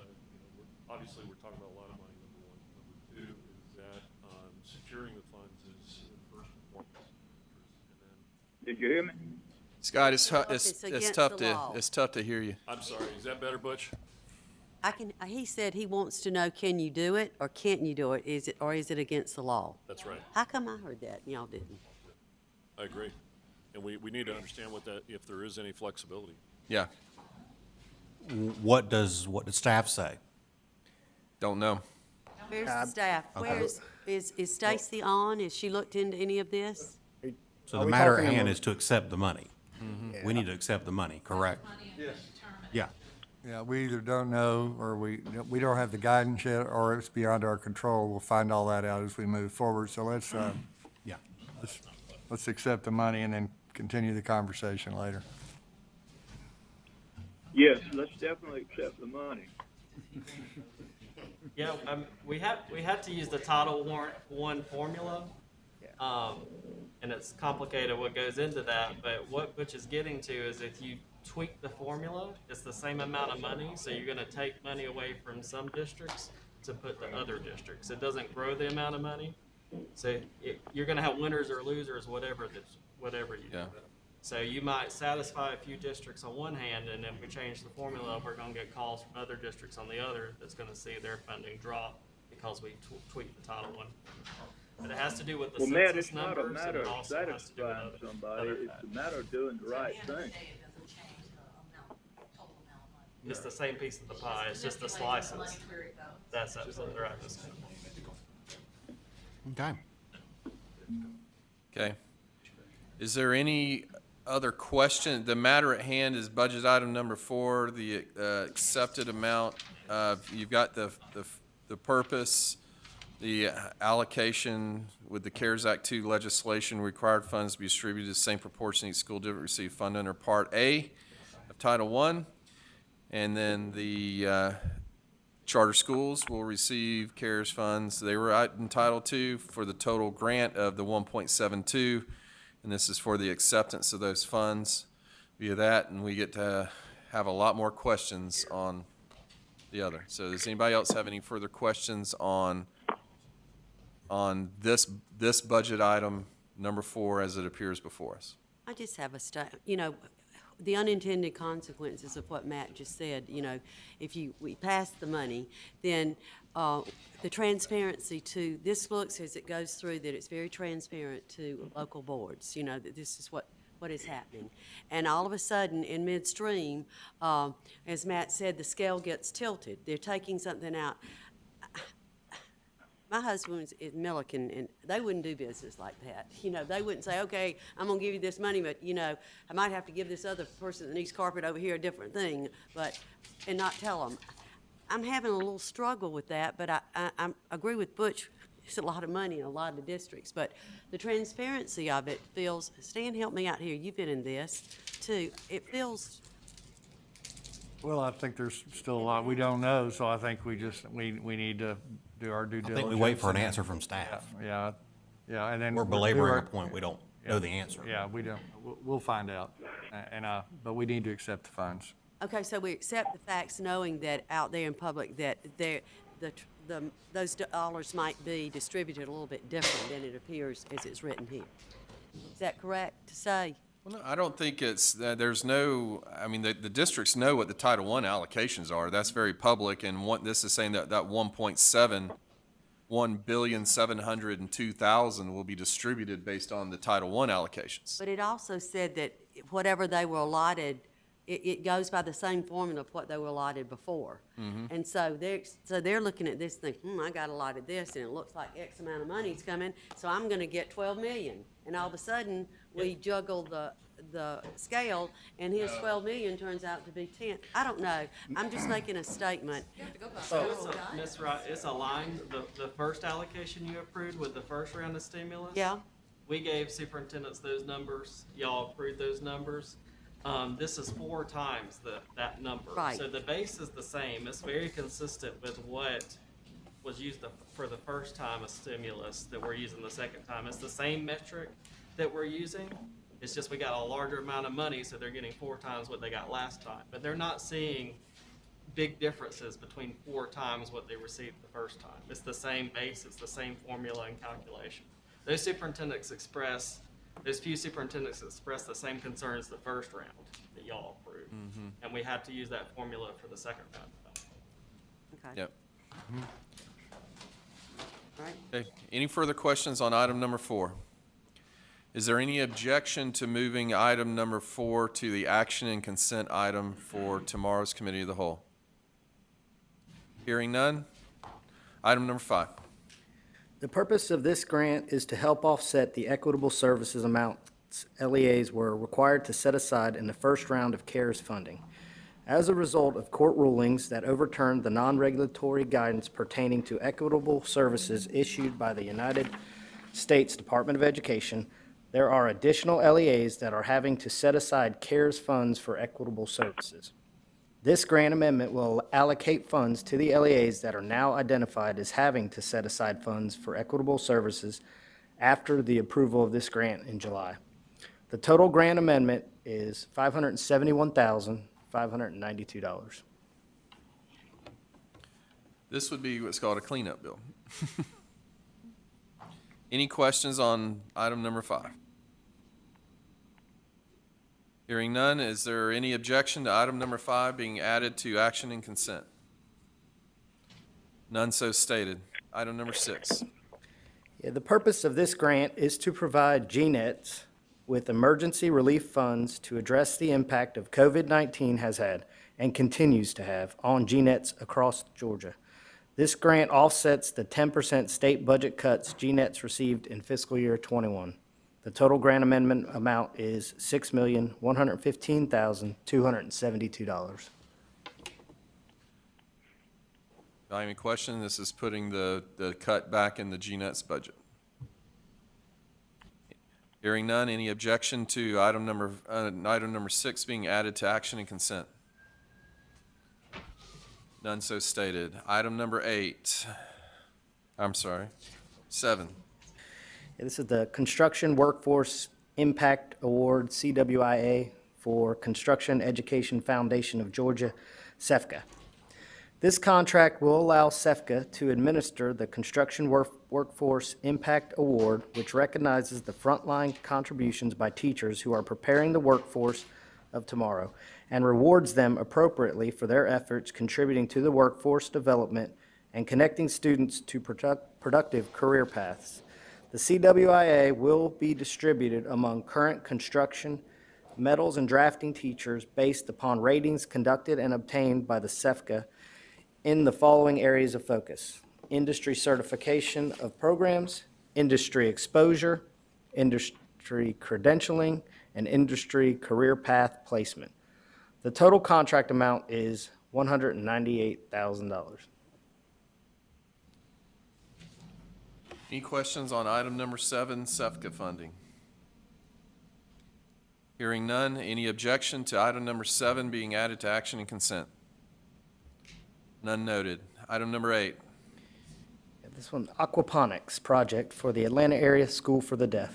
obviously we're talking about a lot of money, number one. Number two is that securing the funds is first and foremost. And then, did you hear me? Scott, it's tough to hear you. I'm sorry, is that better, Butch? He said he wants to know, can you do it or can't you do it? Is it against the law? That's right. How come I heard that and y'all didn't? I agree. And we need to understand if there is any flexibility. Yeah. What does staff say? Don't know. Where's the staff? Okay. Is Stacy on? Has she looked into any of this? So the matter at hand is to accept the money. Mm-hmm. We need to accept the money, correct? Yes. Yeah. Yeah, we either don't know, or we don't have the guidance yet, or it's beyond our control. We'll find all that out as we move forward. So let's accept the money and then continue the conversation later. Yes, let's definitely accept the money. Yeah, we had to use the Title I formula, and it's complicated what goes into that. But what Butch is getting to is, if you tweak the formula, it's the same amount of money, so you're going to take money away from some districts to put to other districts. It doesn't grow the amount of money, so you're going to have winners or losers, whatever you do. So you might satisfy a few districts on one hand, and if we change the formula, we're going to get calls from other districts on the other that's going to see their funding drop because we tweaked the Title I. But it has to do with the census numbers, and it also has to do with somebody. It's a matter of doing the right thing. It's the same piece of the pie. It's just the slices. That's absolutely right. Okay. Okay. Is there any other question? The matter at hand is budget item number 4, the accepted amount. You've got the purpose, the allocation with the CARES Act 2 legislation, required funds to be distributed the same proportion each school district receive fund under Part A of Title I. And then the charter schools will receive CARES funds they were entitled to for the total grant of the 1.72, and this is for the acceptance of those funds via that, and we get to have a lot more questions on the other. So does anybody else have any further questions on this budget item, number 4, as it appears before us? I just have the unintended consequences of what Matt just said. If we pass the money, then the transparency to this looks as it goes through that it's very transparent to local boards. That this is what is happening, and all of a sudden in midstream, as Matt said, the scale gets tilted. They're taking something out. My husband is Milliken, and they wouldn't do business like that. They wouldn't say, okay, I'm going to give you this money, but, I might have to give this other person that needs carpet over here a different thing, and not tell them. I'm having a little struggle with that, but I agree with Butch. It's a lot of money in a lot of districts, but the transparency of it feels, Stan, help me out here. You've been in this, too. It feels... Well, I think there's still a lot we don't know, so I think we need to do our due diligence. I think we wait for an answer from staff. Yeah, and then We're belaboring a point we don't know the answer. Yeah, we don't. We'll find out, but we need to accept the funds. Okay, so we accept the facts knowing that out there in public that those dollars might be distributed a little bit different than it appears as it's written here. Is that correct to say? Well, no, I don't think it's, there's no, the districts know what the Title I allocations are. That's very public, and this is saying that 1.7 will be distributed based on the Title I allocations. But it also said that whatever they were allotted, it goes by the same formula of what they were allotted before. Mm-hmm. And so they're looking at this thinking, I got allotted this, and it looks like X amount of money's coming, so I'm going to get 12 million. And all of a sudden, we juggle the scale, and his 12 million turns out to be 10. I don't know. I'm just making a statement. Ms. Wright, it's aligned, the first allocation you approved with the first round of stimulus. Yeah. We gave superintendents those numbers. Y'all approved those numbers. This is 4 times that number. Right. So the base is the same. It's very consistent with what was used for the first time of stimulus that we're using the second time. It's the same metric that we're using. It's just we got a larger amount of money, so they're getting 4 times what they got last time. But they're not seeing big differences between 4 times what they received the first time. It's the same base. It's the same formula and calculation. Those few superintendents express the same concerns the first round that y'all approved. Mm-hmm. And we had to use that formula for the second round. Okay. Yep. Right. Okay. Any further questions on item number 4? Is there any objection to moving item number 4 to the action and consent item for tomorrow's Committee of the Whole? Hearing none. Item number 5. The purpose of this grant is to help offset the equitable services amounts LEAs were required to set aside in the first round of CARES funding. As a result of court rulings that overturned the non-regulatory guidance pertaining to equitable services issued by the United States Department of Education, there are additional LEAs that are having to set aside CARES funds for equitable services. This grant amendment will allocate funds to the LEAs that are now identified as having to set aside funds for equitable services after the approval of this grant in July. The total grant amendment is $571,592. This would be what's called a cleanup bill. Any questions on item number 5? Hearing none, is there any objection to item number 5 being added to action and consent? None so stated. Item number 6. Yeah, the purpose of this grant is to provide GNETs with emergency relief funds to address the impact of COVID-19 has had and continues to have on GNETs across Georgia. This grant offsets the 10% state budget cuts GNETs received in fiscal year 21. The total grant amendment amount is $6,115,272. Any question? This is putting the cut back in the GNET's budget. Hearing none, any objection to item number 6 being added to action and consent? None so stated. Item number 7. This is the Construction Workforce Impact Award, CWIA, for Construction Education Foundation of Georgia, CEFCA. This contract will allow CEFCA to administer the Construction Workforce Impact Award, which recognizes the frontline contributions by teachers who are preparing the workforce of tomorrow and rewards them appropriately for their efforts contributing to the workforce development and connecting students to productive career paths. The CWIA will be distributed among current construction, metals, and drafting teachers based upon ratings conducted and obtained by the CEFCA in the following areas of focus: industry certification of programs, industry exposure, industry credentialing, and industry career path placement. The total contract amount is $198,000. Any questions on item number 7, CEFCA funding? Hearing none, any objection to item number 7 being added to action and consent? None noted. Item number 8. This one, aquaponics project for the Atlanta Area School for the Deaf.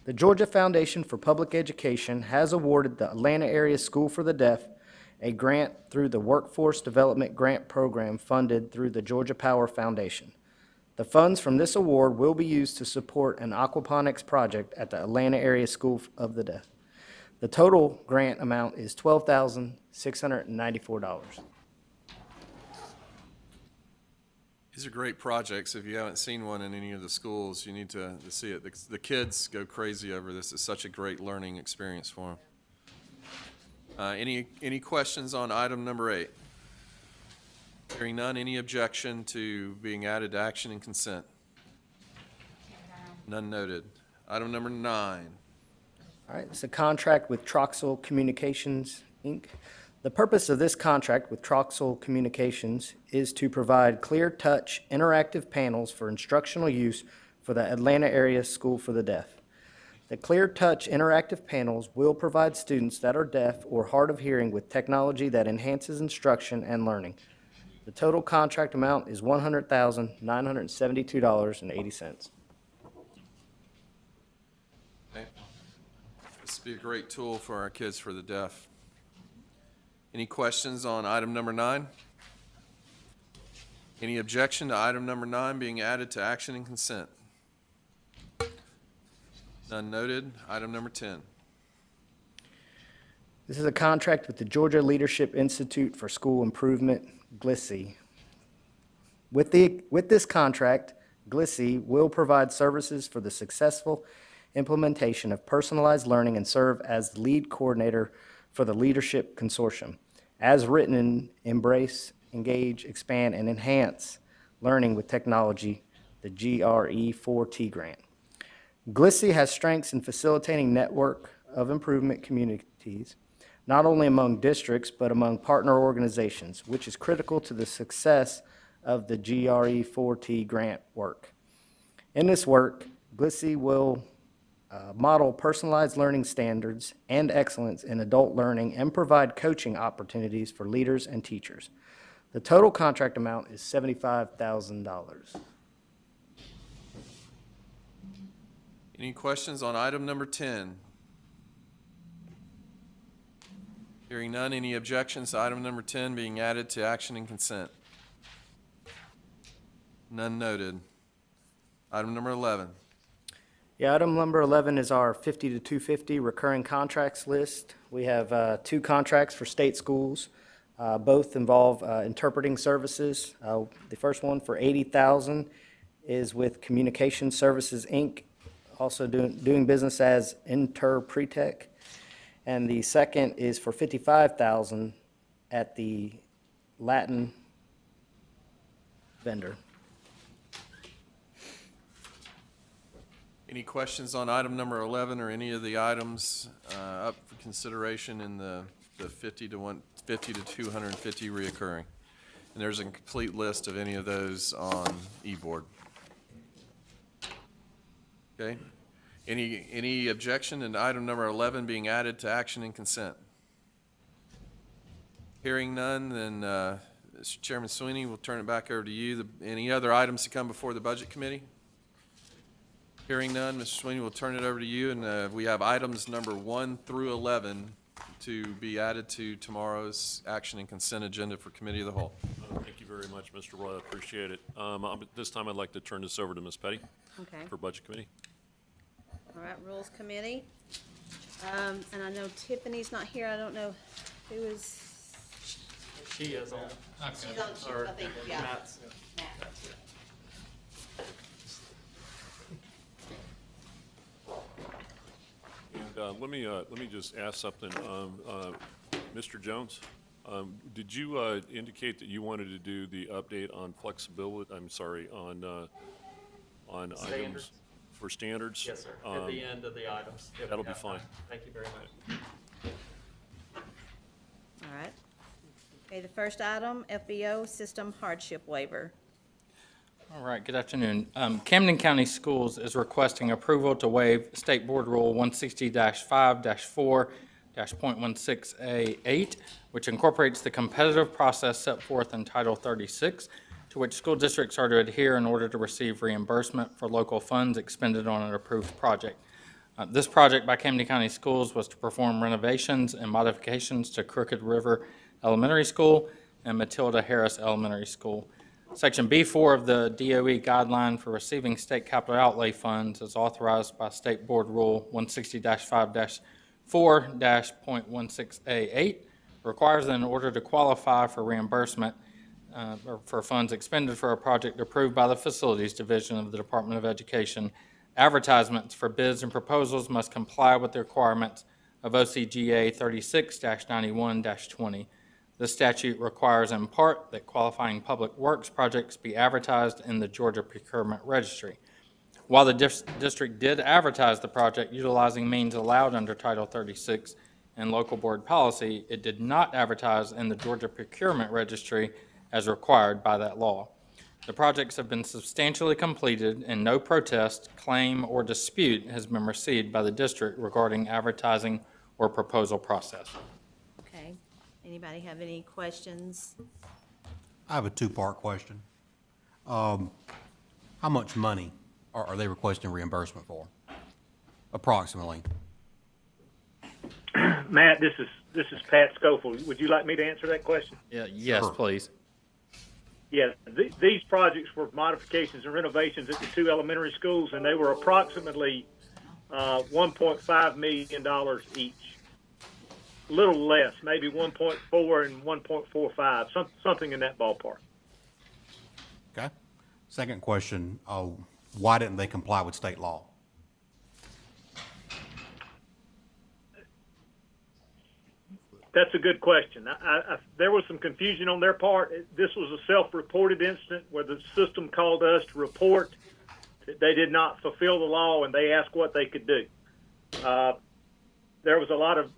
The Georgia Foundation for Public Education has awarded the Atlanta Area School for the Deaf a grant through the Workforce Development Grant Program funded through the Georgia Power Foundation. The funds from this award will be used to support an aquaponics project at the Atlanta Area School of the Deaf. The total grant amount is $12,694. These are great projects. If you haven't seen one in any of the schools, you need to see it. The kids go crazy over this. It's such a great learning experience for them. Any questions on item number 8? Hearing none, any objection to being added to action and consent? None noted. Item number 9. All right, it's a contract with Troxel Communications, Inc. The purpose of this contract with Troxel Communications is to provide clear touch interactive panels for instructional use for the Atlanta Area School for the Deaf. The clear touch interactive panels will provide students that are deaf or hard of hearing with technology that enhances instruction and learning. The total contract amount is $100,972.80. Okay. This would be a great tool for our kids for the deaf. Any questions on item number 9? Any objection to item number 9 being added to action and consent? None noted. Item number 10. This is a contract with the Georgia Leadership Institute for School Improvement, GLISI. With this contract, GLISI will provide services for the successful implementation of personalized learning and serve as the lead coordinator for the Leadership Consortium. As written in Embrace, Engage, Expand, and Enhance Learning with Technology, the GRE4T grant. GLISI has strengths in facilitating network of improvement communities, not only among districts, but among partner organizations, which is critical to the success of the GRE4T grant work. In this work, GLISI will model personalized learning standards and excellence in adult learning and provide coaching opportunities for leaders and teachers. The total contract amount is $75,000. Any questions on item number 10? Hearing none, any objections to item number 10 being added to action and consent? None noted. Item number 11. Yeah, item number 11 is our 50 to 250 recurring contracts list. We have 2 contracts for state schools. Both involve interpreting services. The first one for $80,000 is with Communication Services, Inc., also doing business as Interpretech. And the second is for $55,000 at the Latin vendor. Any questions on item number 11 or any of the items up for consideration in the 50 to 250 reoccurring? And there's a complete list of any of those on eBoard. Okay. Any objection to item number 11 being added to action and consent? Hearing none, then Mr. Chairman Sweeney, we'll turn it back over to you. Any other items to come before the Budget Committee? Hearing none, Mr. Sweeney, we'll turn it over to you, and we have items number 1 through 11 to be added to tomorrow's action and consent agenda for Committee of the Whole. Thank you very much, Mr. Roy. I appreciate it. This time, I'd like to turn this over to Ms. Petty Okay. for Budget Committee. All right, Rules Committee. And I know Tiffany's not here. I don't know who is. She is on. She's on, Or I think, yeah. Matt's. And let me just ask something. Mr. Jones, did you indicate that you wanted to do the update on flexibility, on items Standards. for standards? Yes, sir. At the end of the items. if we That'll be have fine. time. Thank you very much. All right. Okay, the first item, FBO System Hardship Waiver. All right, good afternoon. Camden County Schools is requesting approval to waive State Board Rule 160-5-4-.16A8, which incorporates the competitive process set forth in Title 36, to which school districts are to adhere in order to receive reimbursement for local funds expended on an approved project. This project by Camden County Schools was to perform renovations and modifications to Crooked River Elementary School and Matilda Harris Elementary School. Section B4 of the DOE guideline for receiving state capital outlay funds is authorized by State Board Rule 160-5-4-.16A8, requires that in order to qualify for reimbursement or for funds expended for a project approved by the Facilities Division of the Department of Education, advertisements for bids and proposals must comply with the requirements of OCGA 36-91-20. This statute requires in part that qualifying public works projects be advertised in the Georgia Procurement Registry. While the district did advertise the project utilizing means allowed under Title 36 and local board policy, it did not advertise in the Georgia Procurement Registry as required by that law. The projects have been substantially completed and no protest, claim, or dispute has been received by the district regarding advertising or proposal process. Okay. Anybody have any questions? I have a two-part question. How much money are they requesting reimbursement for, approximately? Matt, this is Pat Schofield. Would you like me to answer that question? Yeah, yes, Sure. Please. Yeah, these projects were modifications and renovations at the two elementary schools, and they were approximately $1.5 million each. A little less, maybe 1.4 and 1.45, something in that ballpark. Okay. Second question, why didn't they comply with state law? That's a good question. There was some confusion on their part. This was a self-reported incident where the system called us to report that they did not fulfill the law, and they asked what they could do. There was a lot of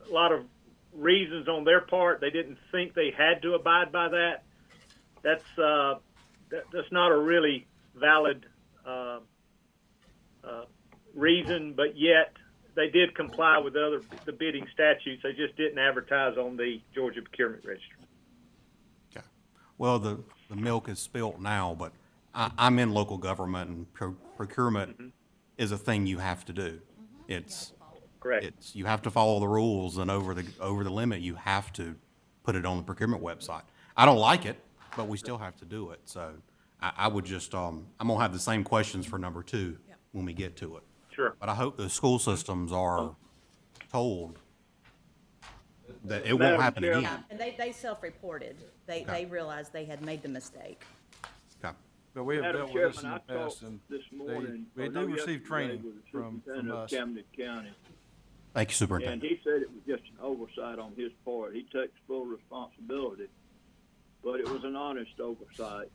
reasons on their part. They didn't think they had to abide by that. That's not a really valid reason, but yet they did comply with the bidding statutes. They just didn't advertise on the Georgia Procurement Registry. Okay. Well, the milk is spilt now, but I'm in local government, and procurement is a thing you have to do. It's correct. You have to follow the rules, and over the limit, you have to put it on the procurement website. I don't like it, but we still have to do it. So I would just I'm gonna have the same questions for number 2 when we get to it. Sure. But I hope the school systems are told that it Madam won't happen Chair. again. Yeah, and they self-reported. They realized they had made the mistake. Okay. But we have Madam dealt with this in Chairman, the I past, talked and this morning, we or do no, receive yesterday training with the from superintendent of us. Camden County. Thank you, And Superintendent. he said it was just an oversight on his part. He takes full responsibility, but it was an honest oversight.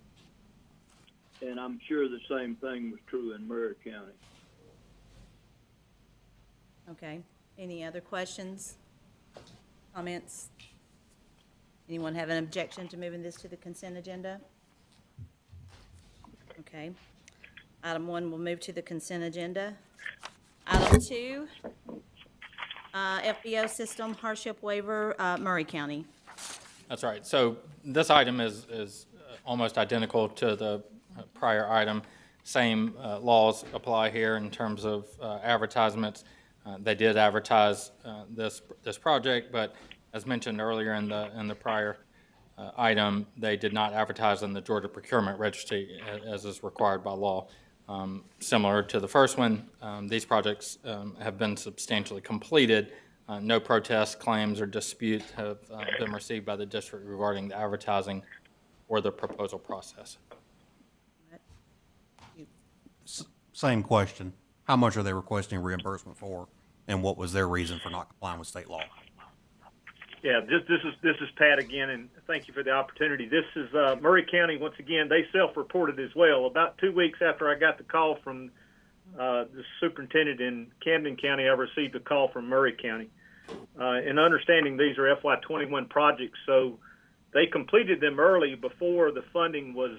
And I'm sure the same thing was true in Murray County. Okay. Any other questions, comments? Anyone have an objection to moving this to the consent agenda? Okay. Item 1 will move to the consent agenda. Item 2, FBO system hardship waiver, Murray County. That's right. So this item is almost identical to the prior item. Same laws apply here in terms of advertisements. They did advertise this project, but as mentioned earlier in the prior item, they did not advertise in the Georgia Procurement Registry as is required by law. Similar to the first one, these projects have been substantially completed. No protests, claims, or disputes have been received by the district regarding the advertising or the proposal process. Same question. How much are they requesting reimbursement for, and what was their reason for not complying with state law? Yeah, this is Pat again, and thank you for the opportunity. This is Murray County once again. They self-reported as well. About 2 weeks after I got the call from the superintendent in Camden County, I received a call from Murray County. In understanding these are FY21 projects, so they completed them early before the funding was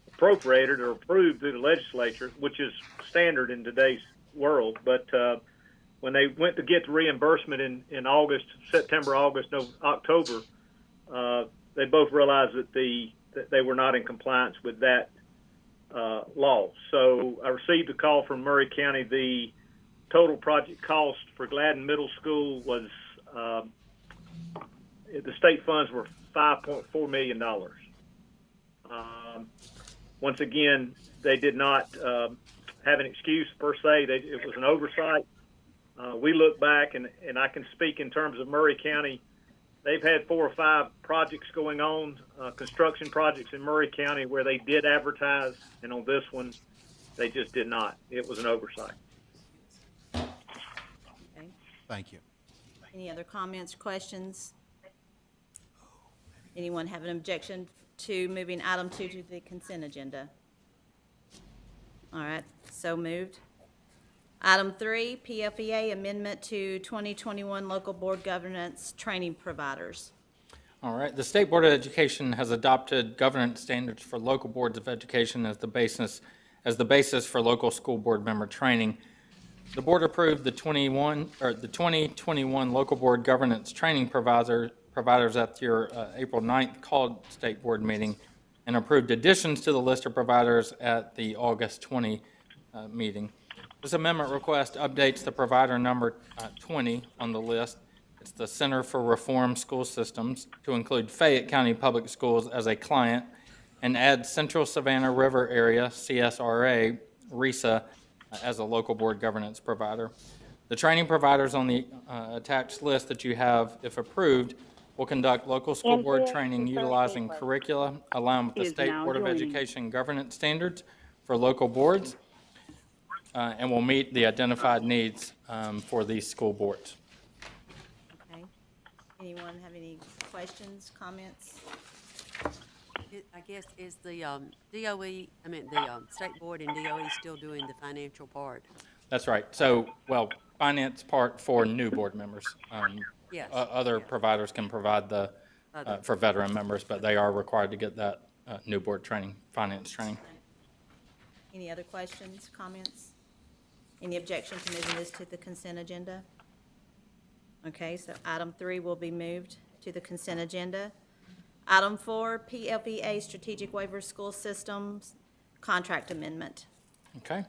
appropriated or approved through the legislature, which is standard in today's world. But when they went to get the reimbursement in August, September, August, no, October, they both realized that they were not in compliance with that law. So I received a call from Murray County. The total project cost for Gladden Middle School was, the state funds were $5.4 million. Once again, they did not have an excuse per se. It was an oversight. We look back, and I can speak in terms of Murray County. They've had 4 or 5 projects going on, construction projects in Murray County where they did advertise, and on this one, they just did not. It was an oversight. Okay. Thank you. Any other comments or questions? Anyone have an objection to moving item 2 to the consent agenda? All right, so moved. Item 3, PFEA amendment to 2021 local board governance training providers. All right, the State Board of Education has adopted governance standards for local boards of education as the basis for local school board member training. The board approved the 2021 local board governance training providers at your April 9th called state board meeting, and approved additions to the list of providers at the August 20 meeting. This amendment request updates the provider number 20 on the list. It's the Center for Reform School Systems to include Fayette County Public Schools as a client, and add Central Savannah River Area, CSRA, RESA, as a local board governance provider. The training providers on the attached list that you have, if approved, will conduct local school board training utilizing curricula aligned with the State Board of Education governance standards for local boards, and will meet the identified needs for these school boards. Okay. Anyone have any questions, comments? I guess is the DOE, the state board and DOE still doing the financial part? That's right. So, well, finance part for new board members. Yes. Other providers can provide the, for veteran members, but they are required to get that new board training, finance training. Any other questions, comments? Any objection to moving this to the consent agenda? Okay, so item 3 will be moved to the consent agenda. Item 4, PFEA Strategic Waiver School Systems Contract Amendment. Okay.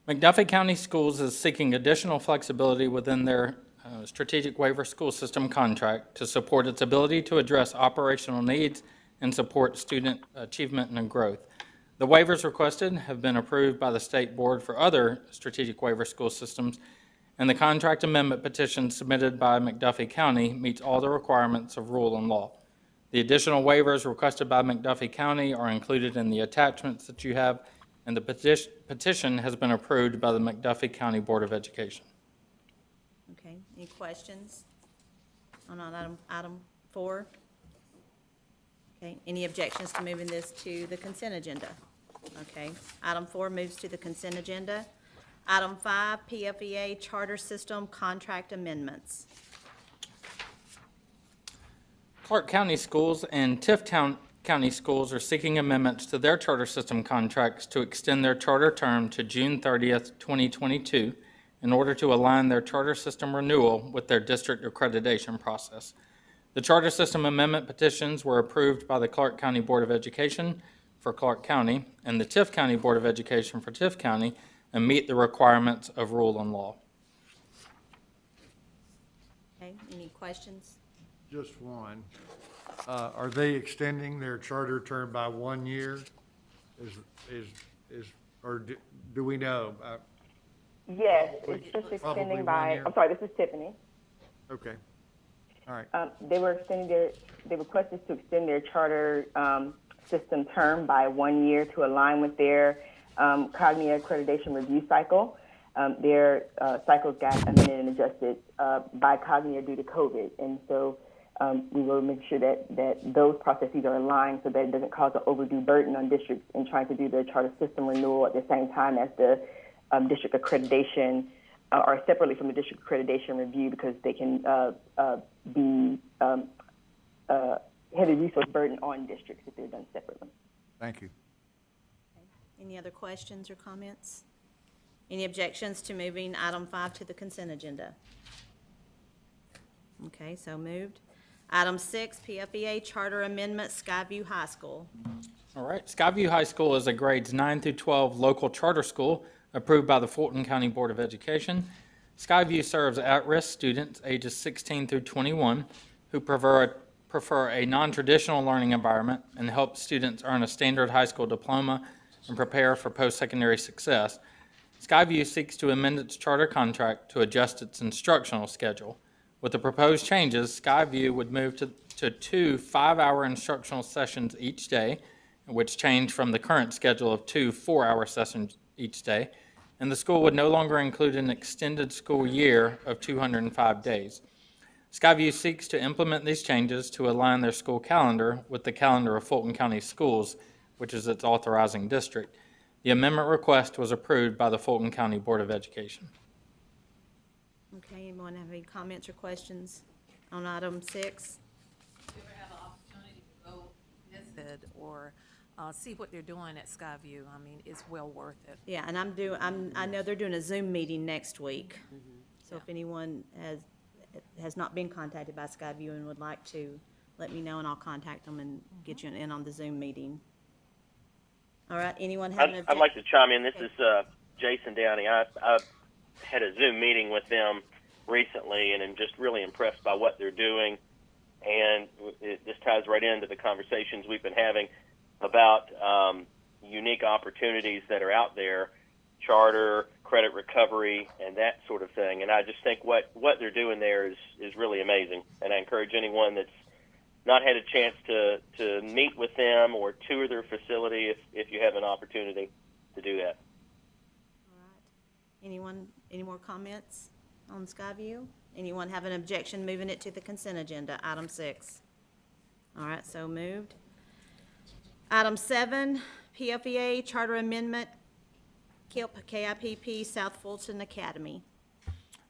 McDuffie County Schools is seeking additional flexibility within their Strategic Waiver School System contract to support its ability to address operational needs and support student achievement and growth. The waivers requested have been approved by the State Board for other Strategic Waiver School Systems, and the contract amendment petition submitted by McDuffie County meets all the requirements of rule and law. The additional waivers requested by McDuffie County are included in the attachments that you have, and the petition has been approved by the McDuffie County Board of Education. Okay, any questions on item 4? Okay, any objections to moving this to the consent agenda? Okay, item 4 moves to the consent agenda. Item 5, PFEA Charter System Contract Amendments. Clark County Schools and Tift County Schools are seeking amendments to their charter system contracts to extend their charter term to June 30th, 2022, in order to align their charter system renewal with their district accreditation process. The charter system amendment petitions were approved by the Clark County Board of Education for Clark County and the Tift County Board of Education for Tift County and meet the requirements of rule and law. Okay, any questions? Just one. Are they extending their charter term by 1 year? Or do we know? Yes, it's just Probably extending 1 by, year. I'm sorry, this is Tiffany. Okay. All right. They requested to extend their charter system term by 1 year to align with their Cognia accreditation review cycle. Their cycles got amended and adjusted by Cognia due to COVID. And so we will make sure that those processes are aligned so that it doesn't cause an overdue burden on districts in trying to do their charter system renewal at the same time as the district accreditation or separately from the district accreditation review, because they can be heavy resource burden on districts if they're done separately. Thank you. Any other questions or comments? Any objections to moving item 5 to the consent agenda? Okay, so moved. Item 6, PFEA Charter Amendment, Skyview High School. All right, Skyview High School is a grades 9 through 12 local charter school approved by the Fulton County Board of Education. Skyview serves at-risk students ages 16 through 21 who prefer a non-traditional learning environment and help students earn a standard high school diploma and prepare for post-secondary success. Skyview seeks to amend its charter contract to adjust its instructional schedule. With the proposed changes, Skyview would move to 2 5-hour instructional sessions each day, which change from the current schedule of 2 4-hour sessions each day, and the school would no longer include an extended school year of 205 days. Skyview seeks to implement these changes to align their school calendar with the calendar of Fulton County Schools, which is its authorizing district. The amendment request was approved by the Fulton County Board of Education. Okay, anyone have any comments or questions on item 6? Do you ever have an opportunity to go visit or see what they're doing at Skyview? I mean, it's well worth it. Yeah, and I know they're doing a Zoom meeting next week. So if anyone has not been contacted by Skyview and would like to, let me know and I'll contact them and get you in on the Zoom meeting. All right, anyone have an objection? I'd like to chime in. This is Jason Downey. I had a Zoom meeting with them recently, and I'm just really impressed by what they're doing. And this ties right into the conversations we've been having about unique opportunities that are out there, charter, credit recovery, and that sort of thing. And I just think what they're doing there is really amazing. And I encourage anyone that's not had a chance to meet with them or tour their facility if you have an opportunity to do that. Anyone, any more comments on Skyview? Anyone have an objection moving it to the consent agenda, item 6? All right, so moved. Item 7, PFEA Charter Amendment, KIPP, KIPP, South Fulton Academy.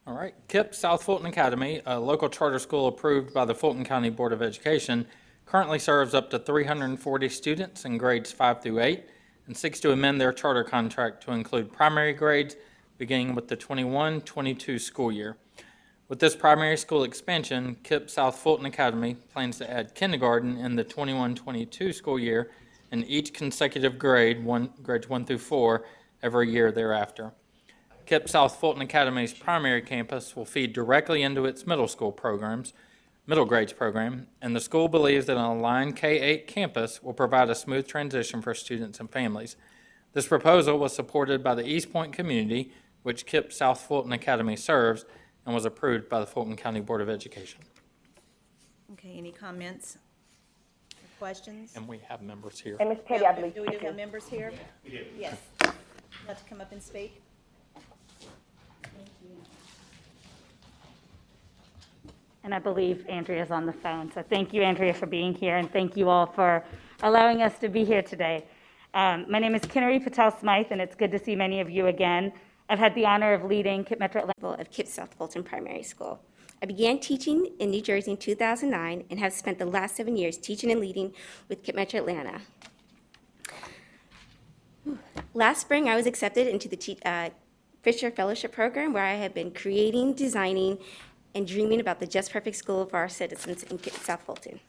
All right, KIPP South Fulton Academy, a local charter school approved by the Fulton County Board of Education, currently serves up to 340 students in grades 5 through 8 and seeks to amend their charter contract to include primary grades beginning with the 21-22 school year. With this primary school expansion, KIPP South Fulton Academy plans to add kindergarten in the 21-22 school year in each consecutive grades 1 through 4 every year thereafter. KIPP South Fulton Academy's primary campus will feed directly into its middle grades program, and the school believes that an aligned K-8 campus will provide a smooth transition for students and families. This proposal was supported by the East Point community, which KIPP South Fulton Academy serves, and was approved by the Fulton County Board of Education. Okay, any comments or questions? And we have members here. And Ms. Petty, I believe. Do we have members here? We do. Yes. You have to come up and speak. And I believe Andrea's on the phone. So thank you, Andrea, for being here, and thank you all for allowing us to be here today. My name is Kinnery Patel-Smythe, and it's good to see many of you again. I've had the honor of leading KIPP Metro Atlanta of KIPP South Fulton Primary School. I began teaching in New Jersey in 2009 and have spent the last 7 years teaching and leading with KIPP Metro Atlanta. Last spring, I was accepted into the Fisher Fellowship Program, where I have been creating, designing, and dreaming about the just perfect school for our citizens in KIPP South Fulton.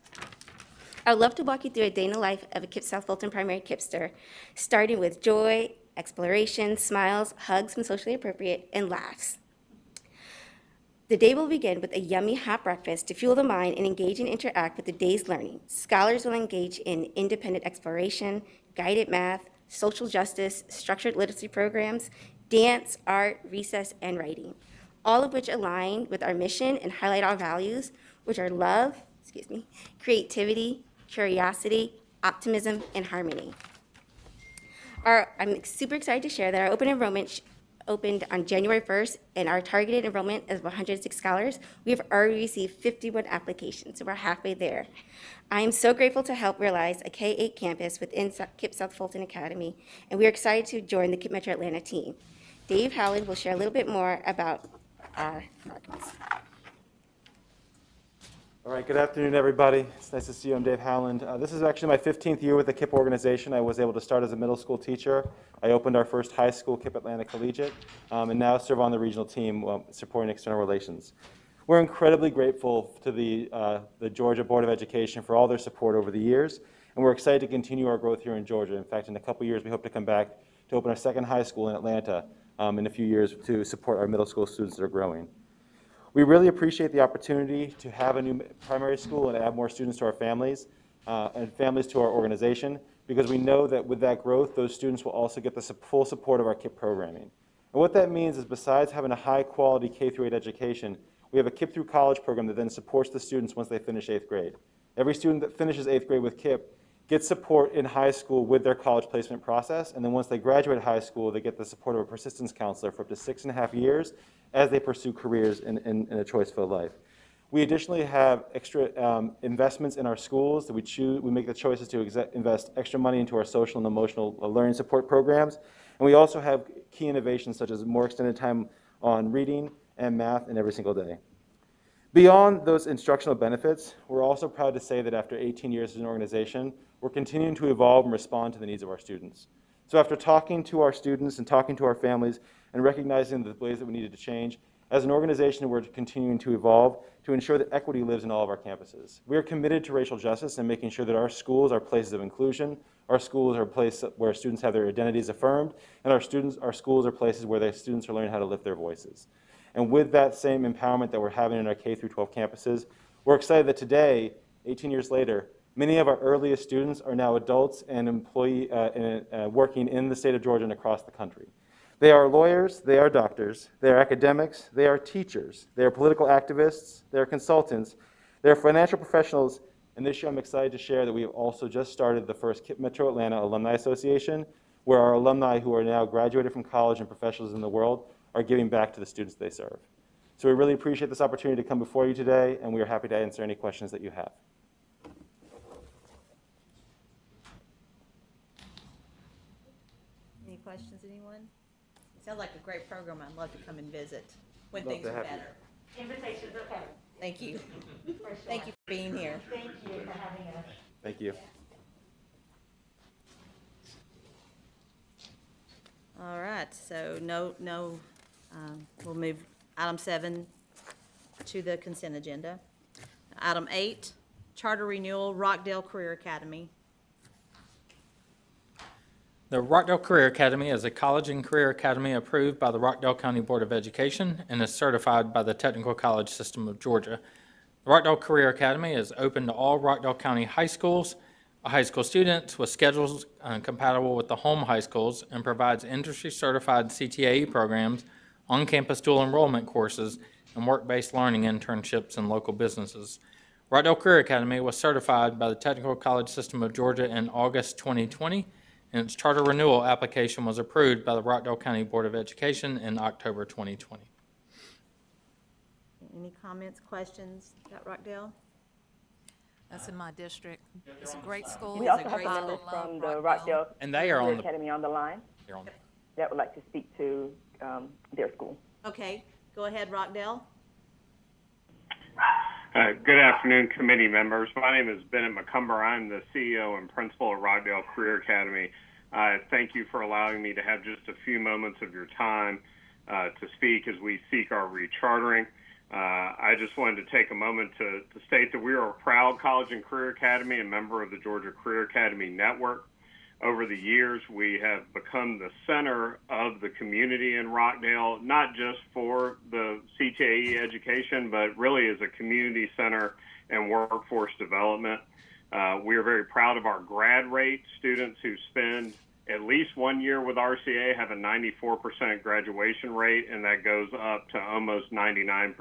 I would love to walk you through a day in the life of a KIPP South Fulton primary KIPPster, starting with joy, exploration, smiles, hugs when socially appropriate, and laughs. The day will begin with a yummy hot breakfast to fuel the mind and engage and interact with the day's learning. Scholars will engage in independent exploration, guided math, social justice, structured literacy programs, dance, art, recess, and writing, all of which align with our mission and highlight our values, which are love, creativity, curiosity, optimism, and harmony. I'm super excited to share that our open enrollment opened on January 1st, and our targeted enrollment is 106 scholars. We have already received 51 applications, so we're halfway there. I am so grateful to help realize a K-8 campus within KIPP South Fulton Academy, and we are excited to join the KIPP Metro Atlanta team. Dave Howland will share a little bit more about our targets. All right, good afternoon, everybody. It's nice to see you. I'm Dave Howland. This is actually my 15th year with the KIPP organization. I was able to start as a middle school teacher. I opened our first high school, KIPP Atlanta Collegiate, and now serve on the regional team supporting external relations. We're incredibly grateful to the Georgia Board of Education for all their support over the years, and we're excited to continue our growth here in Georgia. In fact, in a couple years, we hope to come back to open our second high school in Atlanta in a few years to support our middle school students that are growing. We really appreciate the opportunity to have a new primary school and add more students to our families and families to our organization, because we know that with that growth, those students will also get the full support of our KIPP programming. And what that means is, besides having a high-quality K-8 education, we have a KIPP through college program that then supports the students once they finish 8th grade. Every student that finishes 8th grade with KIPP gets support in high school with their college placement process, and then once they graduate high school, they get the support of a persistence counselor for up to 6.5 years as they pursue careers in a choice-filled life. We additionally have extra investments in our schools that we make the choices to invest extra money into our social and emotional learning support programs, and we also have key innovations such as more extended time on reading and math in every single day. Beyond those instructional benefits, we're also proud to say that after 18 years as an organization, we're continuing to evolve and respond to the needs of our students. So after talking to our students and talking to our families and recognizing the ways that we needed to change, as an organization, we're continuing to evolve to ensure that equity lives in all of our campuses. We are committed to racial justice and making sure that our schools are places of inclusion, our schools are places where students have their identities affirmed, and our schools are places where the students are learning how to lift their voices. And with that same empowerment that we're having in our K-12 campuses, we're excited that today, 18 years later, many of our earliest students are now adults and working in the state of Georgia and across the country. They are lawyers, they are doctors, they are academics, they are teachers, they are political activists, they are consultants, they are financial professionals, and this year I'm excited to share that we have also just started the first KIPP Metro Atlanta Alumni Association, where our alumni who are now graduated from college and professionals in the world are giving back to the students they serve. So we really appreciate this opportunity to come before you today, and we are happy to answer any questions that you have. Any questions, anyone? Sounds like a great program. I'd love to come and visit when Love things to are have you. better. Invitations are coming. Thank you. For sure. Thank you for being here. Thank you for having us. Thank you. All right, so we'll move item 7 to the consent agenda. Item 8, charter renewal, Rockdale Career Academy. The Rockdale Career Academy is a college and career academy approved by the Rockdale County Board of Education and is certified by the Technical College System of Georgia. The Rockdale Career Academy is open to all Rockdale County high schools, high school students with schedules compatible with the home high schools, and provides industry-certified CTAE programs, on-campus dual enrollment courses, and work-based learning internships in local businesses. Rockdale Career Academy was certified by the Technical College System of Georgia in August 2020, and its charter renewal application was approved by the Rockdale County Board of Education in October 2020. Any comments, questions about Rockdale? That's in my district. It's a great school. We It's also a have great finalists school. from the Rockdale And they are Career on the- Academy on the line They're on. that would like to speak to their school. Okay, go ahead, Rockdale. Good afternoon, committee members. My name is Bennett McCumber. I'm the CEO and principal of Rockdale Career Academy. Thank you for allowing me to have just a few moments of your time to speak as we seek our rechartering. I just wanted to take a moment to state that we are a proud college and career academy, a member of the Georgia Career Academy Network. Over the years, we have become the center of the community in Rockdale, not just for the CTAE education, but really as a community center and workforce development. We are very proud of our grad rate. Students who spend at least 1 year with RCA have a 94% graduation rate, and that goes up to almost 99%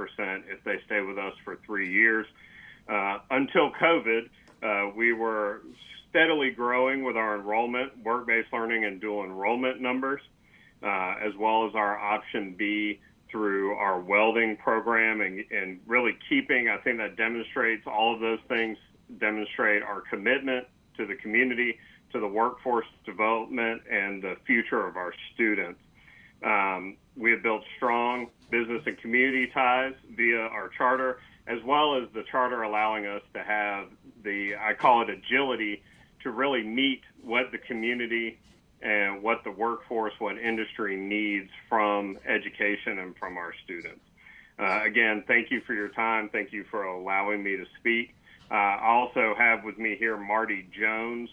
if they stay with us for 3 years. Until COVID, we were steadily growing with our enrollment, work-based learning, and dual enrollment numbers, as well as our option B through our welding program, and really keeping, I think that demonstrates, all of those things demonstrate our commitment to the community, to the workforce development, and the future of our students. We have built strong business and community ties via our charter, as well as the charter allowing us to have the, I call it agility, to really meet what the community and what the workforce, what industry needs from education and from our students. Again, thank you for your time. Thank you for allowing me to speak. I also have with me here Marty Jones,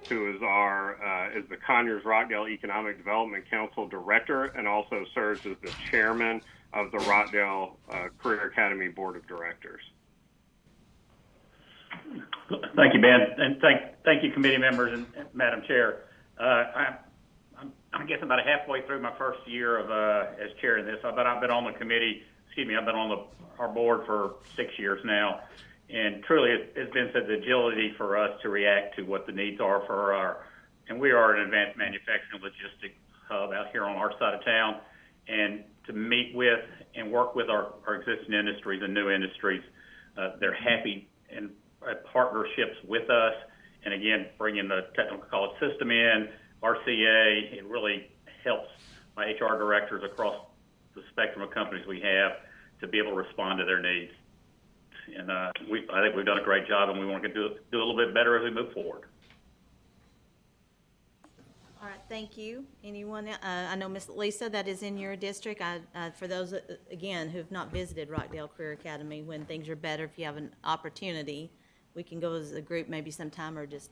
who is the Conyers Rockdale Economic Development Council Director and also serves as the Chairman of the Rockdale Career Academy Board of Directors. Thank you, Ben, and thank you, committee members and Madam Chair. I guess about halfway through my first year of as chair in this. I've been on the committee. I've been on our board for 6 years now, and truly, it's been such agility for us to react to what the needs are for and we are an advanced manufacturing logistics hub out here on our side of town, and to meet with and work with our existing industries and new industries. They're happy and partnerships with us, and again, bringing the technical college system in, RCA, it really helps my HR directors across the spectrum of companies we have to be able to respond to their needs. And I think we've done a great job, and we want to do a little bit better as we move forward. All right, thank you. Anyone, I know Miss Lisa, that is in your district. For those, again, who have not visited Rockdale Career Academy, when things are better, if you have an opportunity, we can go as a group maybe sometime, or just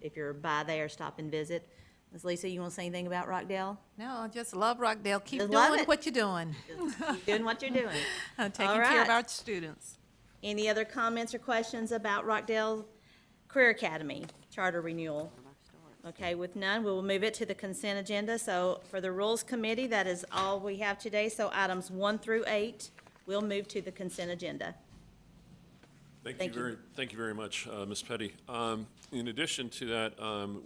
if you're by there, stop and visit. Ms. Lisa, you want to say anything about Rockdale? No, I just love Rockdale. Keep Just doing love it. what you're doing. Just keep doing what you're doing. Taking All care of right. our students. Any other comments or questions about Rockdale Career Academy Charter Renewal? Okay, with none, we will move it to the consent agenda. So for the Rules Committee, that is all we have today. So items 1 through 8 will move to the consent agenda. Thank you very much, Ms. Petty. In addition to that,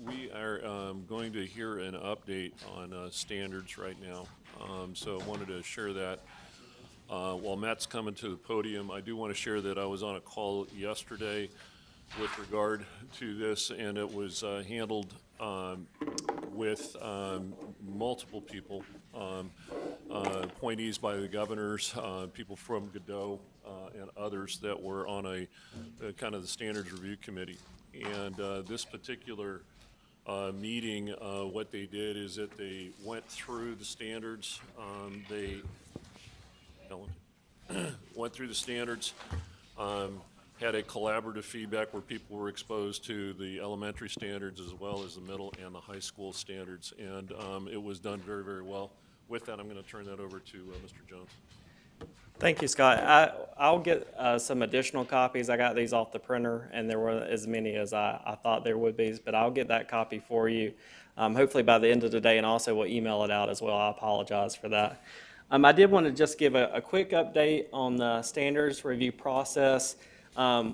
we are going to hear an update on standards right now. So I wanted to share that. While Matt's coming to the podium, I do want to share that I was on a call yesterday with regard to this, and it was handled with multiple people, appointees by the governors, people from Godot, and others that were on a kind of the standards review committee. And this particular meeting, what they did is that they went through the standards. Went through the standards, had a collaborative feedback where people were exposed to the elementary standards as well as the middle and the high school standards, and it was done very, very well. With that, I'm going to turn that over to Mr. Jones. Thank you, Scott. I'll get some additional copies. I got these off the printer, and there weren't as many as I thought there would be, but I'll get that copy for you, hopefully by the end of the day, and also we'll email it out as well. I apologize for that. I did want to just give a quick update on the standards review process.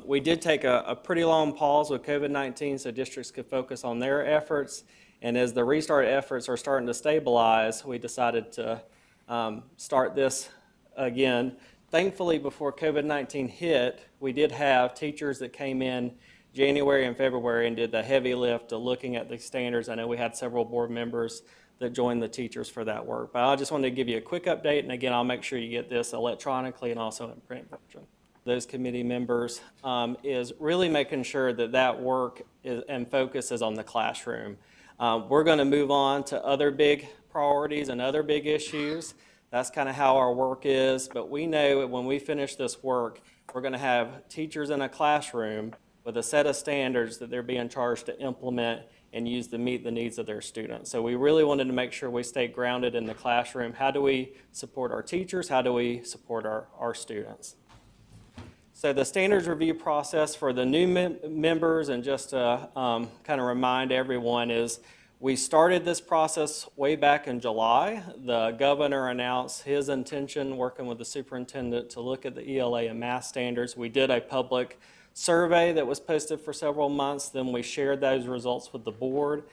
We did take a pretty long pause with COVID-19 so districts could focus on their efforts. And as the restart efforts are starting to stabilize, we decided to start this again. Thankfully, before COVID-19 hit, we did have teachers that came in January and February and did the heavy lift of looking at the standards. I know we had several board members that joined the teachers for that work. But I just wanted to give you a quick update, and again, I'll make sure you get this electronically and also in print version. Those committee members is really making sure that that work and focus is on the classroom. We're going to move on to other big priorities and other big issues That's kind of how our work is, but we know when we finish this work, we're going to have teachers in a classroom with a set of standards that they're being charged to implement and use to meet the needs of their students. So we really wanted to make sure we stay grounded in the classroom. How do we support our teachers? How do we support our students? So the standards review process for the new members, and just to kind of remind everyone, is we started this process way back in July. The governor announced his intention, working with the superintendent, to look at the ELA and math standards. We did a public survey that was posted for several months. Then we shared those results with the board.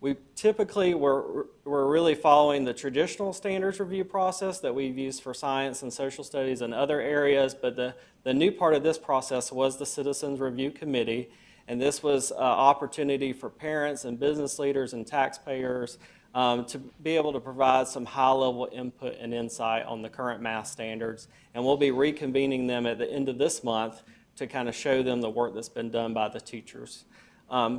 We typically, we're really following the traditional standards review process that we've used for science and social studies and other areas, but the new part of this process was the Citizens Review Committee, and this was an opportunity for parents and business leaders and taxpayers to be able to provide some high-level input and insight on the current math standards, and we'll be reconvening them at the end of this month to kind of show them the work that's been done by the teachers.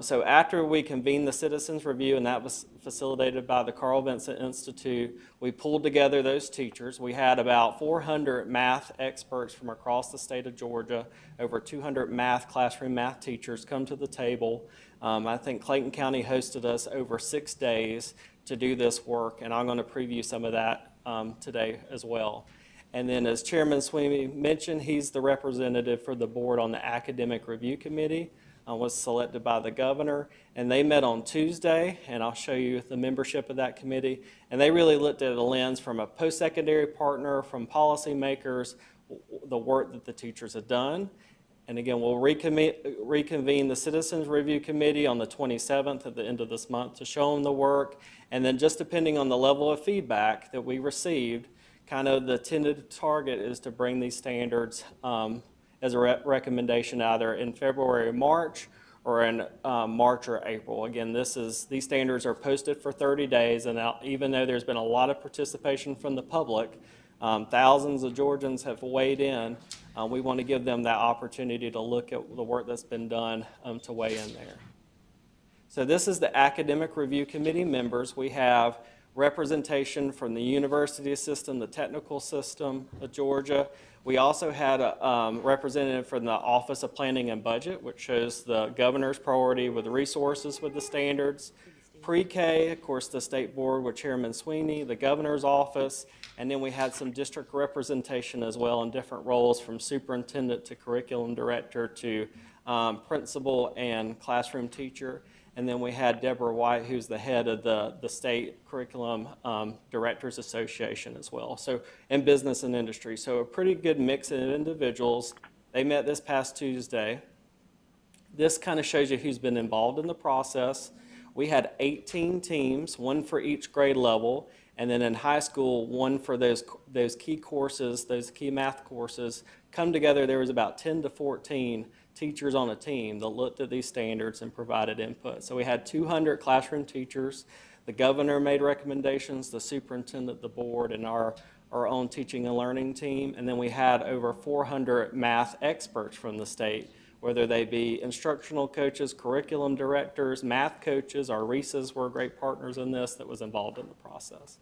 So after we convened the Citizens Review, and that was facilitated by the Carl Vincent Institute, we pulled together those teachers. We had about 400 math experts from across the state of Georgia, over 200 classroom math teachers come to the table. I think Clayton County hosted us over 6 days to do this work, and I'm going to preview some of that today as well. And then, as Chairman Sweeney mentioned, he's the representative for the board on the Academic Review Committee. Was selected by the governor, and they met on Tuesday, and I'll show you the membership of that committee. And they really looked at a lens from a post-secondary partner, from policymakers, the work that the teachers have done. And again, we'll reconvene the Citizens Review Committee on the 27th at the end of this month to show them the work. And then, just depending on the level of feedback that we received, kind of the tentative target is to bring these standards as a recommendation either in February or March, or in March or April. Again, these standards are posted for 30 days, and even though there's been a lot of participation from the public, thousands of Georgians have weighed in, we want to give them that opportunity to look at the work that's been done to weigh in there. So this is the Academic Review Committee members. We have representation from the university system, the technical system of Georgia. We also had a representative from the Office of Planning and Budget, which shows the governor's priority with the resources with the standards. Pre-K, of course, the state board with Chairman Sweeney, the governor's office, and then we had some district representation as well in different roles, from superintendent to curriculum director to principal and classroom teacher. And then we had Deborah White, who's the head of the State Curriculum Directors Association as well, so in business and industry. So a pretty good mix of individuals. They met this past Tuesday. This kind of shows you who's been involved in the process. We had 18 teams, one for each grade level, and then in high school, one for those key courses, those key math courses. Come together, there was about 10 to 14 teachers on a team that looked at these standards and provided input. So we had 200 classroom teachers. The governor made recommendations, the superintendent, the board, and our own teaching and learning team. And then we had over 400 math experts from the state, whether they be instructional coaches, curriculum directors, math coaches. Our RESAs were great partners in that was involved in the process.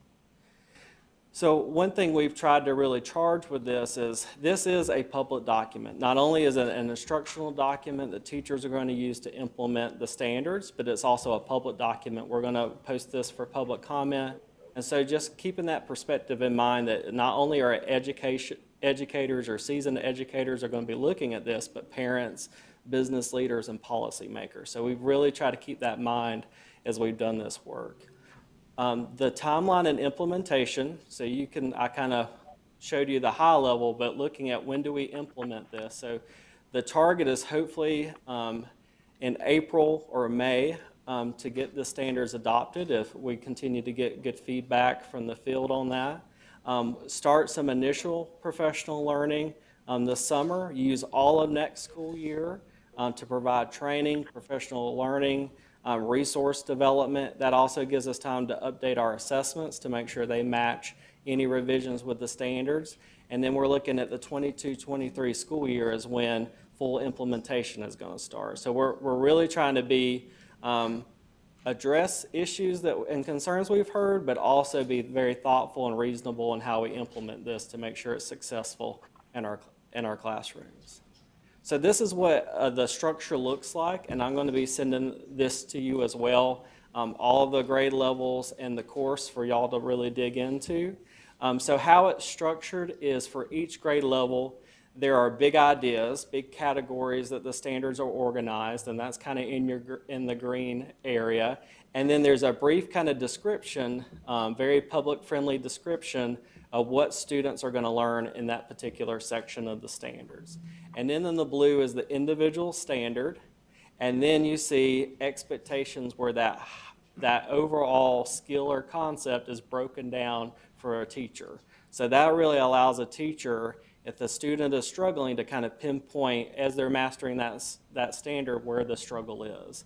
So one thing we've tried to really charge with this is a public document. Not only is it an instructional document that teachers are going to use to implement the standards, but it's also a public document. We're going to post this for public comment. And so just keeping that perspective in mind, that not only are educators or seasoned educators are going to be looking at this, but parents, business leaders, and policymakers. So we've really tried to keep that in mind as we've done this work. The timeline and implementation, so I kind of showed you the high level, but looking at when do we implement this. So the target is hopefully in April or May to get the standards adopted if we continue to get good feedback from the field on that. Start some initial professional learning this summer, use all of next school year to provide training, professional learning, resource development. That also gives us time to update our assessments to make sure they match any revisions with the standards. And then we're looking at the 22-23 school year is when full implementation is going to start. So we're really trying to be address issues and concerns we've heard, but also be very thoughtful and reasonable in how we implement this to make sure it's successful in our classrooms. So this is what the structure looks like, and I'm going to be sending this to you as well, all of the grade levels and the course for y'all to really dig into. So how it's structured is for each grade level, there are big ideas, big categories that the standards are organized, and that's kind of in the green area. And then there's a brief kind of description, very public-friendly description of what students are going to learn in that particular section of the standards. And then in the blue is the individual standard, and then you see expectations where that overall skill or concept is broken down for a teacher. So that really allows a teacher, if the student is struggling, to kind of pinpoint as they're mastering that standard where the struggle is.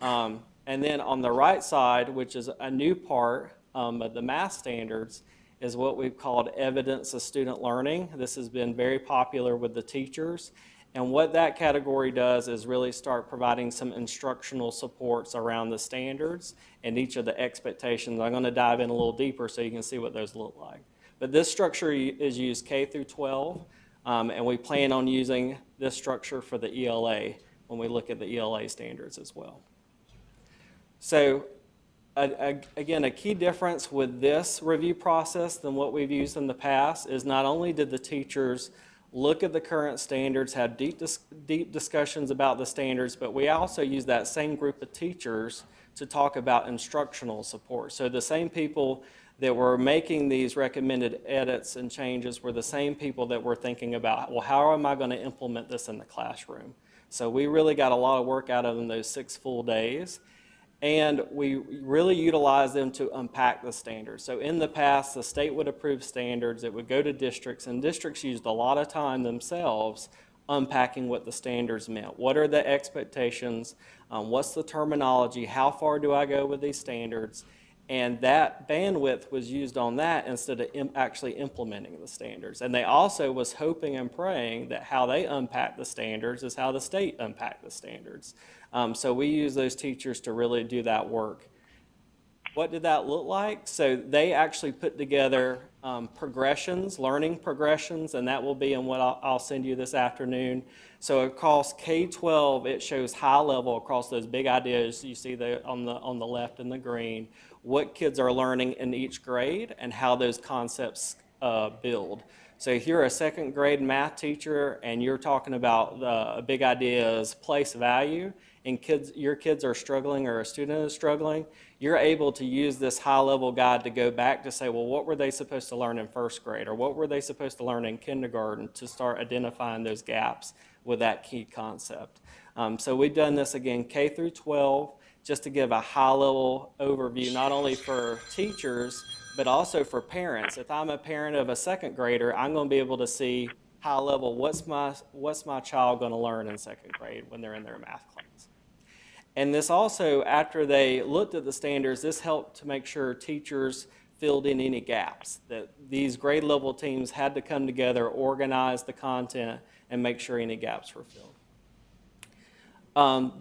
And then on the right side, which is a new part of the math standards, is what we've called evidence of student learning. This has been very popular with the teachers. And what that category does is really start providing some instructional supports around the standards and each of the expectations. I'm going to dive in a little deeper so you can see what those look like. But this structure is used K through 12, and we plan on using this structure for the ELA when we look at the ELA standards as well. So again, a key difference with this review process than what we've used in the past is not only did the teachers look at the current standards, have deep discussions about the standards, but we also use that same group of teachers to talk about instructional support. So the same people that were making these recommended edits and changes were the same people that were thinking about, well, how am I going to implement this in the classroom? So we really got a lot of work out of them those 6 full days. And we really utilize them to unpack the standards. So in the past, the state would approve standards, it would go to districts, and districts used a lot of time themselves unpacking what the standards meant. What are the expectations? What's the terminology? How far do I go with these standards? And that bandwidth was used on that instead of actually implementing the standards. And they also was hoping and praying that how they unpack the standards is how the state unpacked the standards. So we use those teachers to really do that work. What did that look like? So they actually put together progressions, learning progressions, and that will be in what I'll send you this afternoon. So across K-12, it shows high level across those big ideas you see there on the left in the green, what kids are learning in each grade and how those concepts build. So if you're a 2nd grade math teacher and you're talking about the big idea is place value, and your kids are struggling or a student is struggling, you're able to use this high-level guide to go back to say, well, what were they supposed to learn in 1st grade, or what were they supposed to learn in kindergarten, to start identifying those gaps with that key concept. So we've done this again K through 12, just to give a high-level overview, not only for teachers, but also for parents. If I'm a parent of a 2nd grader, I'm going to be able to see high level, what's my child going to learn in 2nd grade when they're in their math class. And this also, after they looked at the standards, this helped to make sure teachers filled in any gaps, that these grade level teams had to come together, organize the content, and make sure any gaps were filled.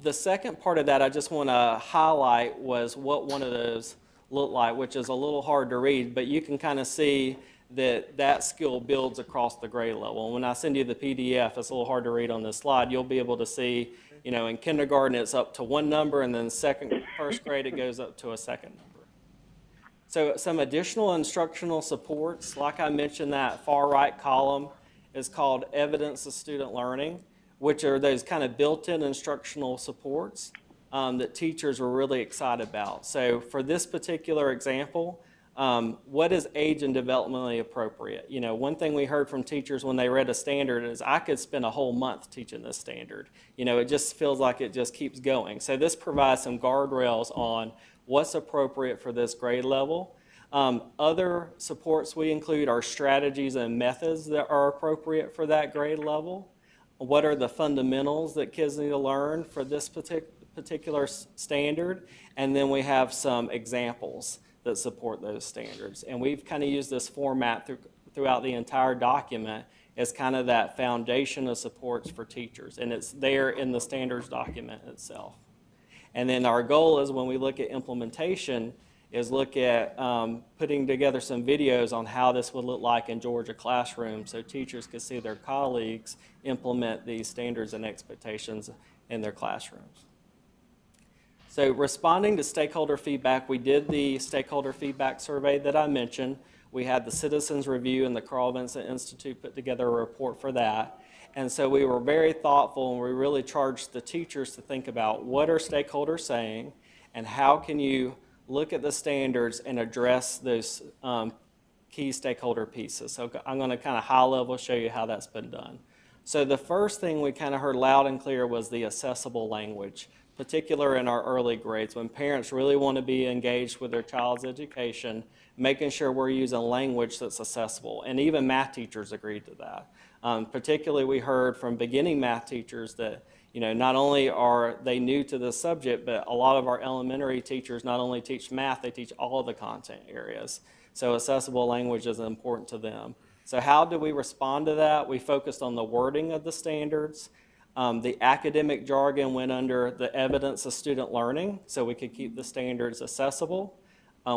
The second part of that I just want to highlight was what one of those looked like, which is a little hard to read, but you can kind of see that skill builds across the grade level. And when I send you the PDF, it's a little hard to read on this slide, you'll be able to see, in kindergarten it's up to 1 number, and then 1st grade it goes up to a 2nd number. So some additional instructional supports, like I mentioned, that far right column is called evidence of student learning, which are those kind of built-in instructional supports that teachers were really excited about. So for this particular example, what is age and developmentally appropriate? One thing we heard from teachers when they read a standard is, I could spend a whole month teaching this standard. It just feels like it just keeps going. So this provides some guardrails on what's appropriate for this grade level. Other supports we include are strategies and methods that are appropriate for that grade level. What are the fundamentals that kids need to learn for this particular standard? And then we have some examples that support those standards. And we've kind of used this format throughout the entire document as kind of that foundation of supports for teachers. And it's there in the standards document itself. And then our goal is when we look at implementation is look at putting together some videos on how this would look like in Georgia classrooms so teachers could see their colleagues implement these standards and expectations in their classrooms. So responding to stakeholder feedback, we did the stakeholder feedback survey that I mentioned. We had the citizens review and the Carl Vincent Institute put together a report for that. And so we were very thoughtful and we really charged the teachers to think about what are stakeholders saying and how can you look at the standards and address those key stakeholder pieces. So I'm going to kind of high level show you how that's been done. So the first thing we kind of heard loud and clear was the accessible language, particularly in our early grades when parents really want to be engaged with their child's education, making sure we're using language that's accessible. And even math teachers agreed to that. Particularly we heard from beginning math teachers that not only are they new to the subject, but a lot of our elementary teachers not only teach math, they teach all of the content areas. So accessible language is important to them. So how do we respond to that? We focused on the wording of the standards. The academic jargon went under the evidence of student learning, so we could keep the standards accessible.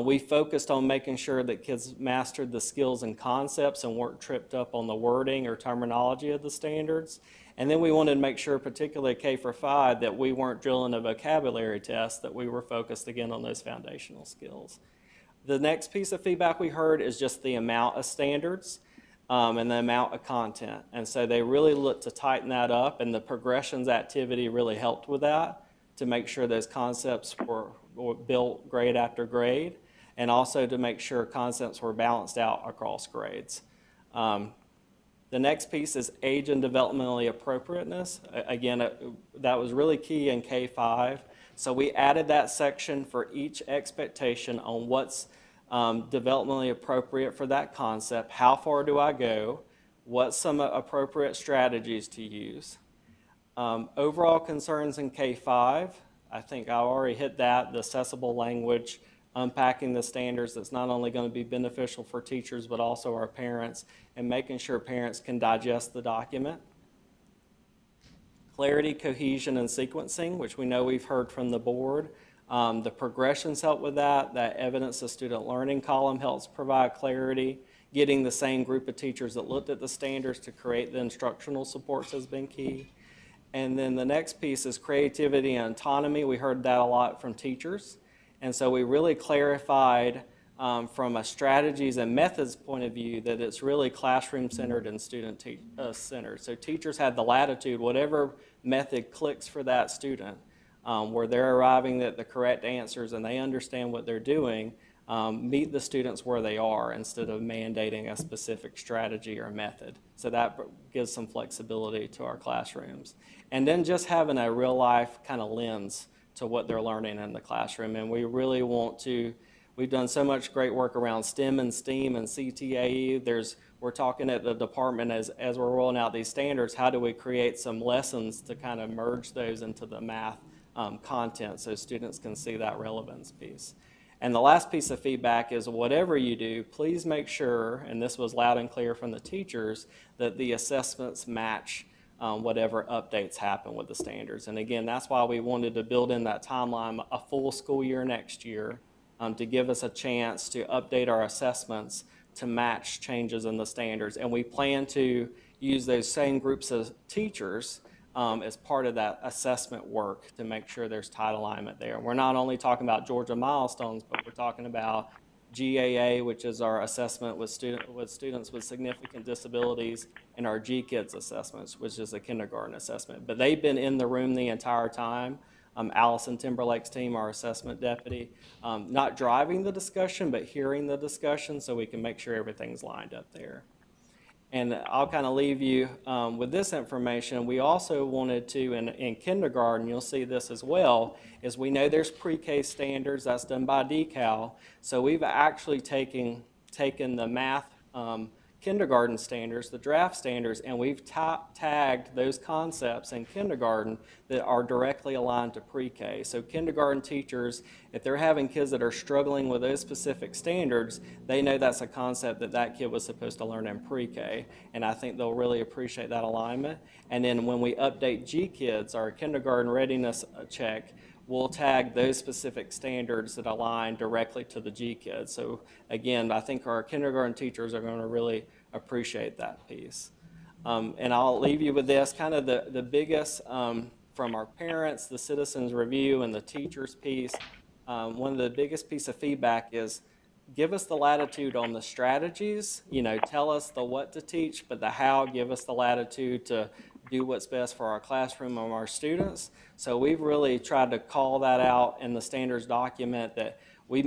We focused on making sure that kids mastered the skills and concepts and weren't tripped up on the wording or terminology of the standards. And then we wanted to make sure, particularly K-5, that we weren't drilling a vocabulary test, that we were focused again on those foundational skills. The next piece of feedback we heard is just the amount of standards and the amount of content. And so they really looked to tighten that up, and the progressions activity really helped with that to make sure those concepts were built grade after grade, and also to make sure concepts were balanced out across grades. The next piece is age and developmentally appropriateness. Again, that was really key in K-5. So we added that section for each expectation on what's developmentally appropriate for that concept. How far do I go? What's some appropriate strategies to use? Overall concerns in K-5, I think I already hit that, the accessible language, unpacking the standards that's not only going to be beneficial for teachers but also our parents, and making sure parents can digest the document. Clarity, cohesion, and sequencing, which we know we've heard from the board. The progressions help with that. That evidence of student learning column helps provide clarity. Getting the same group of teachers that looked at the standards to create the instructional supports has been key. And then the next piece is creativity and autonomy. We heard that a lot from teachers. And so we really clarified from a strategies and methods point of view that it's really classroom-centered and student-centered. So teachers had the latitude, whatever method clicks for that student, where they're arriving at the correct answers and they understand what they're doing, meet the students where they are instead of mandating a specific strategy or method. So that gives some flexibility to our classrooms. And then just having a real-life kind of lens to what they're learning in the classroom. And we really want to, we've done so much great work around STEM and STEAM and CTAE. We're talking at the department as we're rolling out these standards, how do we create some lessons to kind of merge those into the math content so students can see that relevance piece. And the last piece of feedback is whatever you do, please make sure, and this was loud and clear from the teachers, that the assessments match whatever updates happen with the standards. And again, that's why we wanted to build in that timeline, a full school year next year, to give us a chance to update our assessments to match changes in the standards. And we plan to use those same groups of teachers as part of that assessment work to make sure there's tight alignment there. We're not only talking about Georgia milestones, but we're talking about GAA, which is our assessment with students with significant disabilities, and our GKIDS assessments, which is a kindergarten assessment. But they've been in the room the entire time. Allison Timberlake's team, our assessment deputy, not driving the discussion, but hearing the discussion so we can make sure everything's lined up there. And I'll kind of leave you with this information. We also wanted to, in kindergarten, you'll see this as well, is we know there's pre-K standards, that's done by DECAL. So we've actually taken the math kindergarten standards, the draft standards, and we've tagged those concepts in kindergarten that are directly aligned to pre-K. So kindergarten teachers, if they're having kids that are struggling with those specific standards, they know that's a concept that that kid was supposed to learn in pre-K, and I think they'll really appreciate that alignment. And then when we update GKIDS, our kindergarten readiness check, we'll tag those specific standards that align directly to the GKID. So again, I think our kindergarten teachers are going to really appreciate that piece. And I'll leave you with this, kind of the biggest from our parents, the citizens review, and the teachers piece. One of the biggest piece of feedback is give us the latitude on the strategies, tell us the what to teach, but the how, give us the latitude to do what's best for our classroom and our students. So we've really tried to call that out in the standards document, that we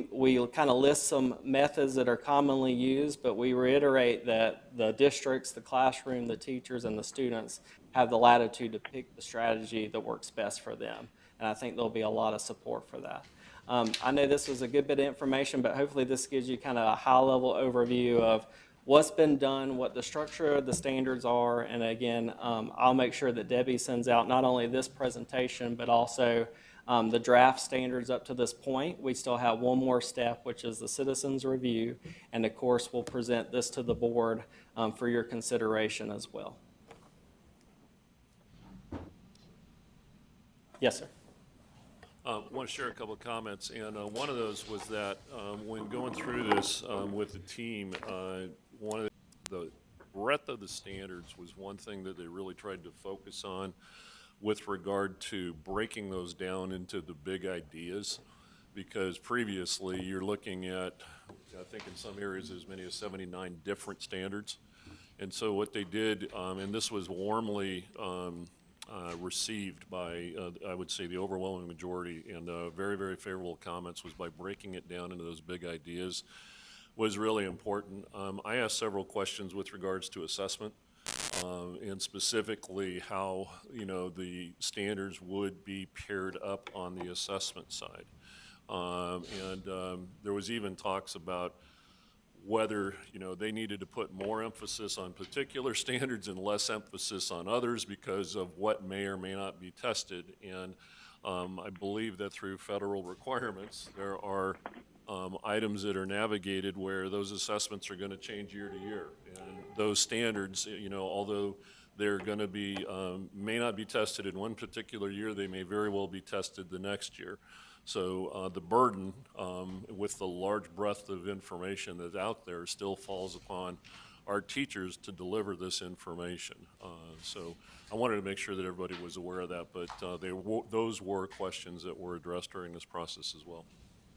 kind of list some methods that are commonly used, but we reiterate that the districts, the classroom, the teachers, and the students have the latitude to pick the strategy that works best for them. And I think there'll be a lot of support for that. I know this was a good bit of information, but hopefully this gives you kind of a high-level overview of what's been done, what the structure of the standards are, and again, I'll make sure that Debbie sends out not only this presentation, but also the draft standards up to this point. We still have one more step, which is the citizens review, and of course, we'll present this to the board for your consideration as well. Yes, sir. I want to share a couple of comments, and one of those was that when going through this with the team, one of the breadth of the standards was one thing that they really tried to focus on with regard to breaking those down into the big ideas, because previously you're looking at, I think in some areas, as many as 79 different standards. And so what they did, and this was warmly received by, I would say, the overwhelming majority, and very, very favorable comments, was by breaking it down into those big ideas was really important. I asked several questions with regards to assessment, and specifically how, the standards would be paired up on the assessment side. There was even talks about whether, they needed to put more emphasis on particular standards and less emphasis on others because of what may or may not be tested. And I believe that through federal requirements, there are items that are navigated where those assessments are going to change year to year. And those standards, although they're going to be, may not be tested in one particular year, they may very well be tested the next year. So the burden with the large breadth of information that's out there still falls upon our teachers to deliver this information. So I wanted to make sure that everybody was aware of that, but those were questions that were addressed during this process as well.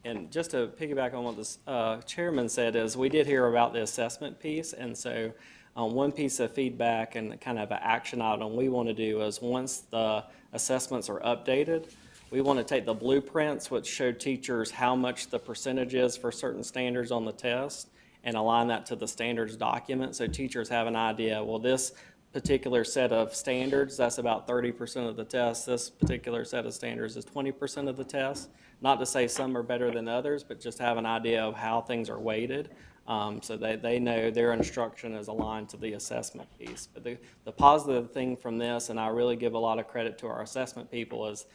And just to piggyback on what the chairman said, is we did hear about the assessment piece, and so one piece of feedback and kind of an action item we want to do is once the assessments are updated, we want to take the blueprints, which show teachers how much the percentage is for certain standards on the test, and align that to the standards document, so teachers have an idea, well, this particular set of standards, that's about 30% of the test. This particular set of standards is 20% of the test. Not to say some are better than others, but just have an idea of how things are weighted, so they know their instruction is aligned to the assessment piece. But the positive thing from this, and I really give a lot of credit to our assessment people, is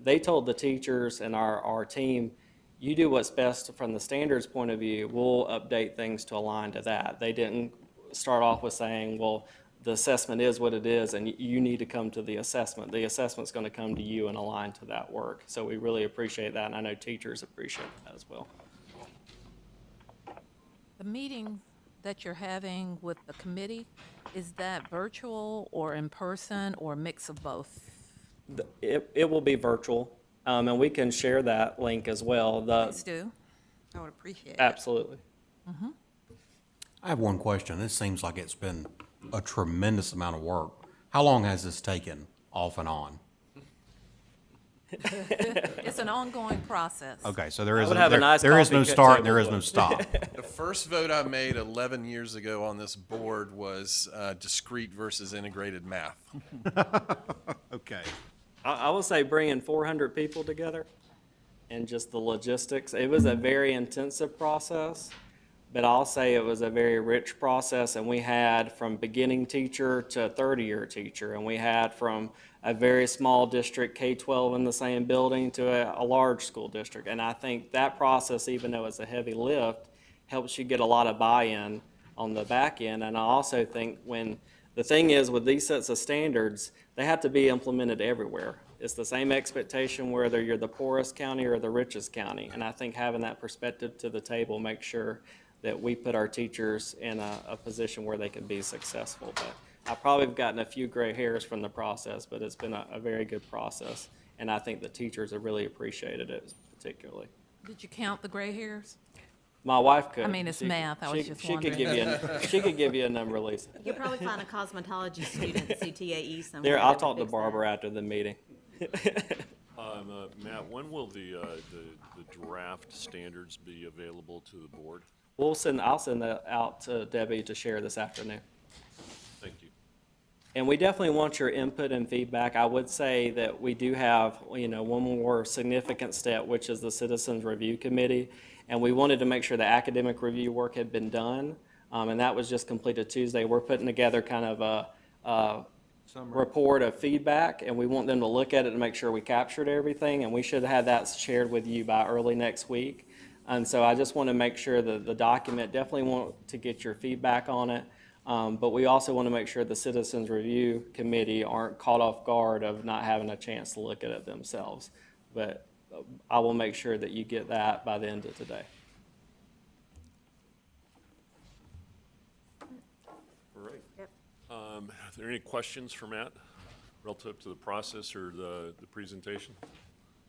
they told the teachers and our team, you do what's best from the standards point of view, we'll update things to align to that. They didn't start off with saying, well, the assessment is what it is, and you need to come to the assessment. The assessment's going to come to you and align to that work. So we really appreciate that, and I know teachers appreciate that as well. The meeting that you're having with the committee, is that virtual or in person or a mix of both? It will be virtual, and we can share that link as well. Please do. I would appreciate it. Absolutely. Mm-hmm. I have one question. This seems like it's been a tremendous amount of work. How long has this taken, off and on? It's an ongoing process. Okay, so there is no start and there is no stop. The first vote I made 11 years ago on this board was discrete versus integrated math. Okay. I will say bringing 400 people together and just the logistics, it was a very intensive process. But I'll say it was a very rich process, and we had from beginning teacher to 30-year teacher, and we had from a very small district, K-12 in the same building, to a large school district. And I think that process, even though it's a heavy lift, helps you get a lot of buy-in on the back end. And I also think the thing is with these sets of standards, they have to be implemented everywhere. it's the same expectation whether you're the poorest county or the richest county. And I think having that perspective to the table makes sure that we put our teachers in a position where they can be successful. But I probably have gotten a few gray hairs from the process, but it's been a very good process. And I think the teachers have really appreciated it particularly. Did you count the gray hairs? My wife could. I mean, it's math. I was just she wondering. She could give you a number, Lisa. You'll probably find a cosmetology student at CTAE somewhere. There, I'll that talk would to fix Barbara after the meeting. Matt, when will the draft standards be available to the board? I'll send that out to Debbie to share this afternoon. Thank you. And we definitely want your input and feedback. I would say that we do have, one more significant step, which is the Citizens Review Committee. And we wanted to make sure the academic review work had been done. And that was just completed Tuesday. We're putting together kind of a report of feedback, and we want them to look at it and make sure we captured everything. And we should have that shared with you by early next week. And so I just want to make sure that the document, definitely want to get your feedback on it. But we also want to make sure the Citizens Review Committee aren't caught off guard of not having a chance to look at it themselves. But I will make sure that you get that by the end of today. All right. Yep. Are there any questions for Matt relative to the process or the presentation?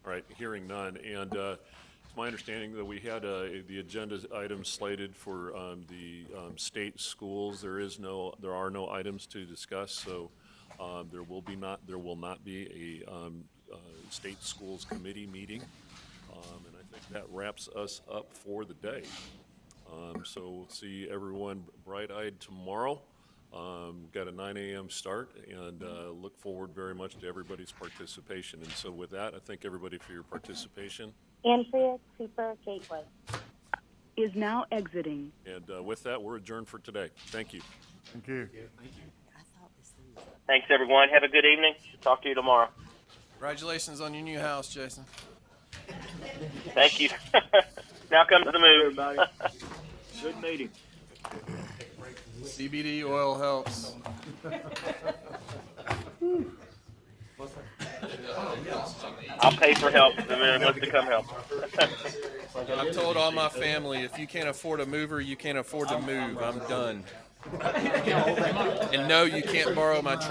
All right, hearing none. And it's my understanding that we had the agenda items slated for the state schools. There are no items to discuss, so there will not be a state schools committee meeting, and I think that wraps us up for the day. So we'll see everyone bright-eyed tomorrow. Got a 9 a.m. start, and look forward very much to everybody's participation. And so with that, I thank everybody for your participation. Andrea Cooper Gateway is now exiting. And with that, we're adjourned for today. Thank you. Thank you. Thanks, everyone. Have a good evening. Talk to you tomorrow. Congratulations on your new house, Jason. Thank you. Now comes the move. Everybody. Good meeting. CBD oil helps. I'll pay for help if anyone wants to come help. I've told all my family, if you can't afford a mover, you can't afford to move. I'm done. And no, you can't borrow my truck.